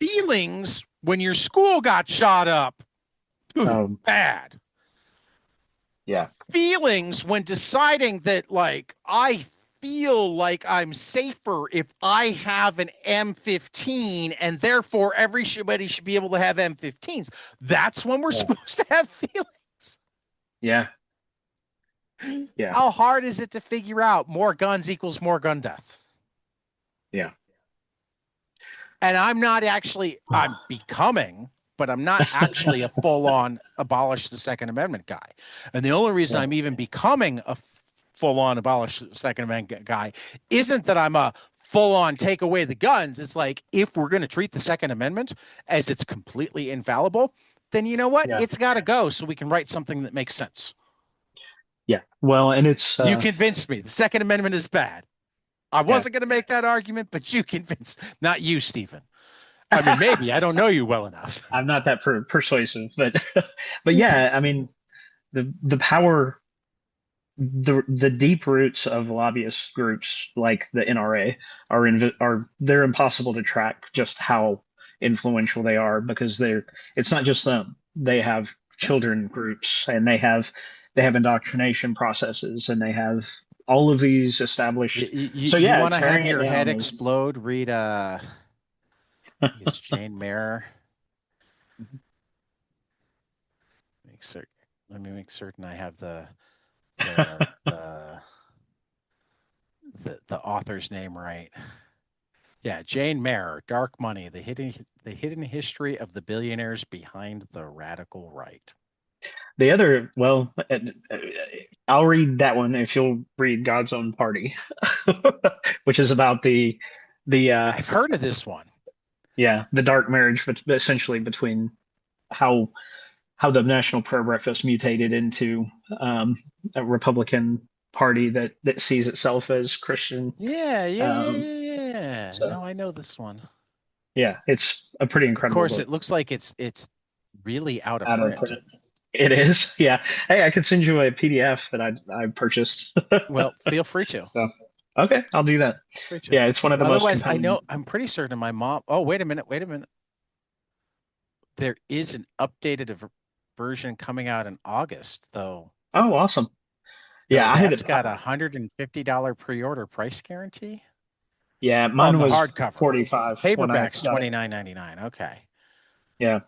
Feelings when your school got shot up, Um, bad. yeah. Feelings when deciding that, like, I feel like I'm safer if I have an M15, and therefore everybody should be able to have M15s. That's when we're Yeah. supposed to have feelings. Yeah. Yeah. How hard is it to figure out more guns equals more gun death? Yeah. And I'm becoming, but I'm not actually a full on abolish the Second Amendment guy. And the only reason Yeah. I'm even becoming a full on abolish the Second Amendment guy isn't that I'm a full on take away the guns. It's like if we're going to treat the Second Amendment as it's completely infallible, then you know what? Yeah. It's got to go so we can write something that makes sense. Yeah. Well, and it's You convinced me. The Second Amendment is bad. I yeah. wasn't going to make that argument, but you convinced, not you, Stephen. I mean, maybe I don't know you well enough. I'm not that persuasive, but but yeah, I mean the power the deep roots of lobbyist groups like the NRA are they're impossible to track just how influential they are because they're it's not just them. They have children groups and they have indoctrination processes and they have all of these established. So You yeah, want to have tearing it your head down is explode? Read, I think it's Jane Mayer. Make certain. Let me make certain I have the the the author's name right. Yeah, Jane Mayer, Dark Money: the hidden history of the billionaires behind the radical right. the other. Well, I'll read that one if you'll read God's Own Party, which is about the I've heard of this one. yeah, the dark marriage, but essentially between how the National Prayer Breakfast mutated into a Republican Party that sees itself as Christian. Yeah, yeah, yeah, Um, yeah, yeah. so No, I know this one. yeah, it's a pretty Of incredible course, book. it looks like it's really out of Out of print. print. It is, yeah. Hey, I could send you a PDF that I purchased. Well, feel free to. So okay, I'll do that. Free to. Yeah, it's one of the most Otherwise, I compelling. know I'm pretty certain my mom. Oh, wait a minute, wait a minute. There is an updated version coming out in August, though. Oh, awesome. Though Yeah, I that's had got $150 pre-order price guarantee yeah, on mine the was hardcover. 45 when I Paperback's got it. $29.99. Okay. Yeah.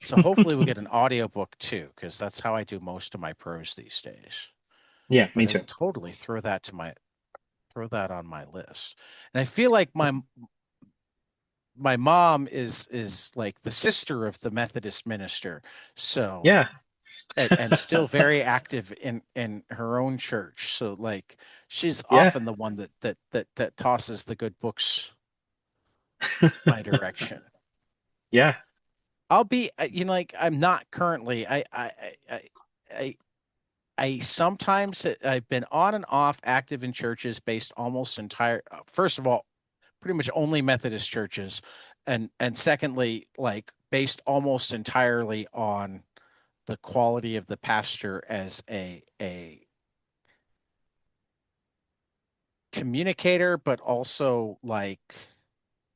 So hopefully we'll get an audiobook too, because that's how I do most of my prose these days. Yeah, But me I too. will totally throw that on my list. And I feel like my mom is like the sister of the Methodist minister. So Yeah. and still very active in her own church. So like she's Yeah. often the one that tosses the good books my direction. Yeah. I'll be like I'm not currently I I sometimes I've been on and off active in churches based almost entire first of all pretty much only Methodist churches and secondly like based almost entirely on the quality of the pastor as a communicator, but also like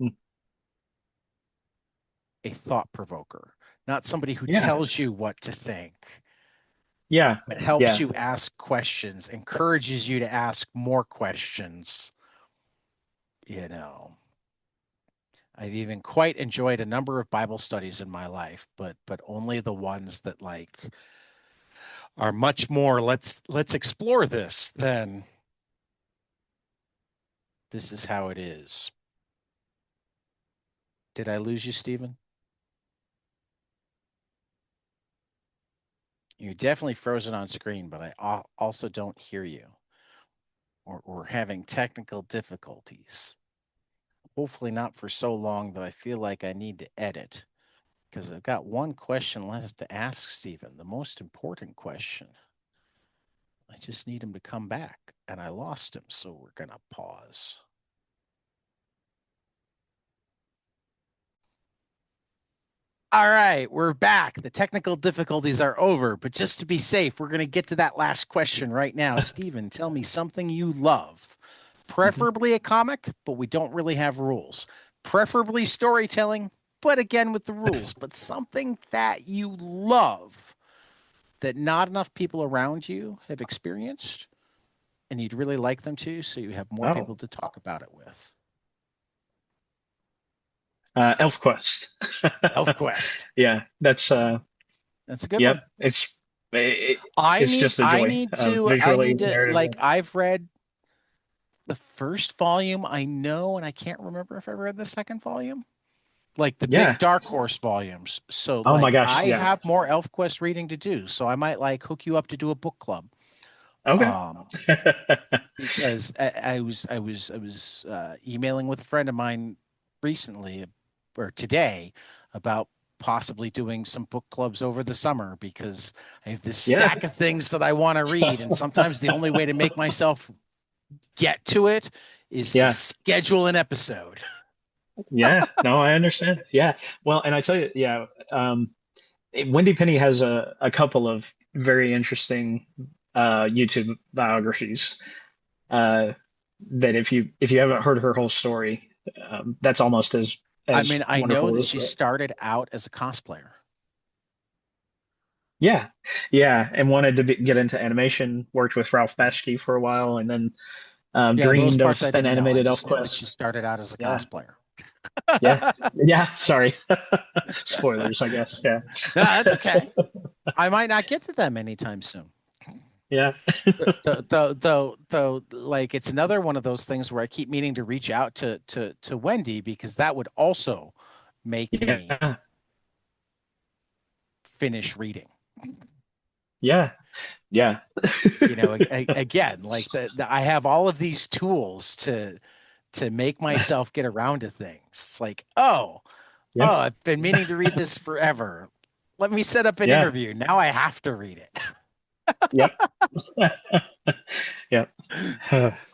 Mm. a thought provoker, not somebody who Yeah. tells you what to think, Yeah. but helps Yeah. you ask questions, encourages you to ask more questions. You know, I've even quite enjoyed a number of Bible studies in my life, but only the ones that like are much more let's explore this than this is how it is. Did I lose you, Stephen? You're definitely frozen on screen, but I also don't hear you. Or we're having technical difficulties. Hopefully not for so long that I feel like I need to edit because I've got one question left to ask Stephen, the most important question. I just need him to come back, and I lost him, so we're going to pause. All right, we're back. The technical difficulties are over, but just to be safe, we're going to get to that last question right now. Stephen, tell me something you love. Mhm. Preferably a comic, but we don't really have rules. Preferably storytelling, but again with the rules, but something that you love that not enough people around you have experienced and you'd really like them to, so you have more Oh, people to talk about it with. ElfQuest. ElfQuest. Yeah, that's That's a good yep. one. It's just a I joy, need to visually, like narratively. I've read the first volume, I know, and I can't remember if I read the second volume. Like the big Yeah. Dark Horse volumes. So Oh my like gosh. I Yeah. have more ElfQuest reading to do. So I might like hook you up to do a book club. Okay. Um, because I was emailing with a friend of mine recently or today about possibly doing some book clubs over the summer because I have this Yeah. stack of things that I want to read, and sometimes the only way to make myself get to it is to Yeah. schedule an episode. Yeah. No, I understand. Yeah. Well, and I tell you, yeah, Wendy Penny has a couple of very interesting YouTube biographies uh, that if you haven't heard her whole story, that's almost I as mean, I know wonderful that as she started out as a cosplayer. yeah, yeah, and wanted to get into animation. Worked with Ralph Bakshi for a while, and then Yeah, those dreamed of parts I an didn't know. I animated just Elf knew that she Quest. started out as a Yeah, cosplayer. yeah, yeah. Sorry, spoilers, I guess. Yeah, No, that's okay. I might not get to them anytime soon. yeah, Though, like it's another one of those things where I keep meaning to reach out to Wendy because that would also make me yeah, finish reading. yeah, yeah. You know, again, like I have all of these tools to make myself get around to things. It's like, oh, Yep, I've been meaning to read this forever. Let me set up an yeah, interview. Now I have to read it. yep, yep.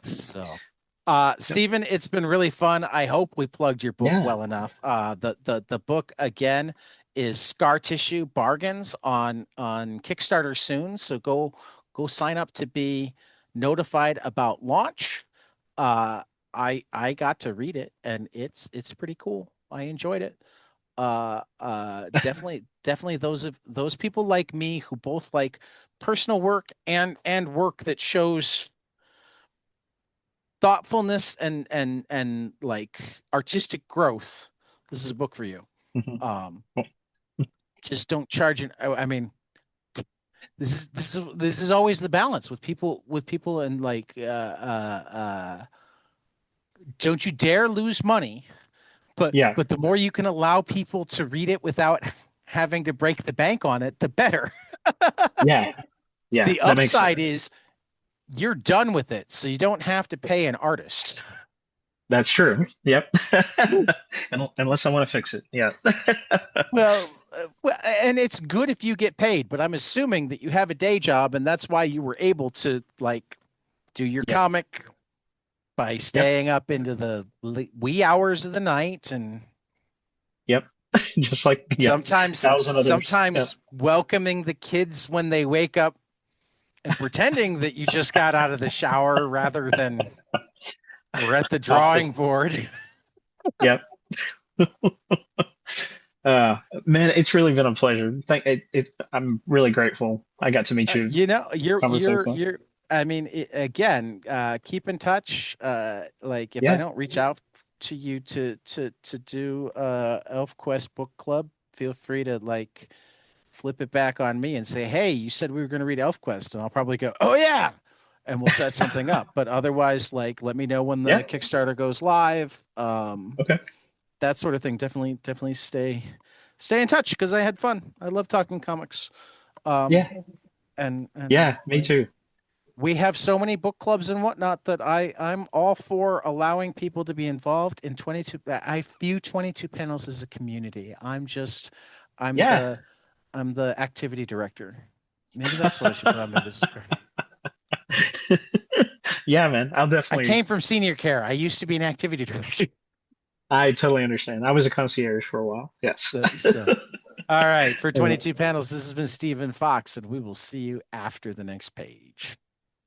So, Stephen, it's been really fun. I hope we plugged your book Yeah. well enough. The book again is Scar Tissue Bargains on Kickstarter soon. So go sign up to be notified about launch. Uh, I got to read it and it's pretty cool. I enjoyed it. Definitely those people like me who both like personal work and work that shows thoughtfulness and like artistic growth. This is a book for you. Mhm. Um, just don't charge it. I mean, this is always the balance with people and like don't you dare lose money, Yeah, but the more you can allow people to read it without having to break the bank on it, the better. yeah, yeah. The That makes upside sense. is you're done with it, so you don't have to pay an artist. That's true. Yep. Unless I want to fix it. Yeah. And it's good if you get paid, but I'm assuming that you have a day job, and that's why you were able to like do your Yep. comic by Yep. staying up into the wee hours of the night, and Yep. Just like, yeah, sometimes thousand others. Yep. sometimes welcoming the kids when they wake up and pretending that you just got out of the shower rather than we're at the Often. drawing board. Yep. Man, it's really been a pleasure. I'm really grateful I got to meet you You know, conversation. I mean, again, keep in touch. Like if I Yeah. don't reach out to you to do Elf Quest book club, feel free to like flip it back on me and say, "Hey, you said we were going to read Elf Quest," and I'll probably go, "Oh yeah," and we'll set something up. But otherwise, like, let me know when the Yeah. Kickstarter goes live. Okay. That sort of thing. Definitely stay in touch because I had fun. I love talking comics. Um, Yeah. and Yeah. Me too. we have so many book clubs and whatnot that I'm all for allowing people to be involved in 22. I view 22 panels as a community. I'm Yeah. the I'm the activity director. Maybe that's what I should put on my business card. Yeah, man. I'll I definitely, came from senior care. I used to be an activity director. I totally understand. I was a concierge for a while. Yes. So, all right, for Yeah. 22 panels, this has been Stephen Fox, and we will see you after the next page.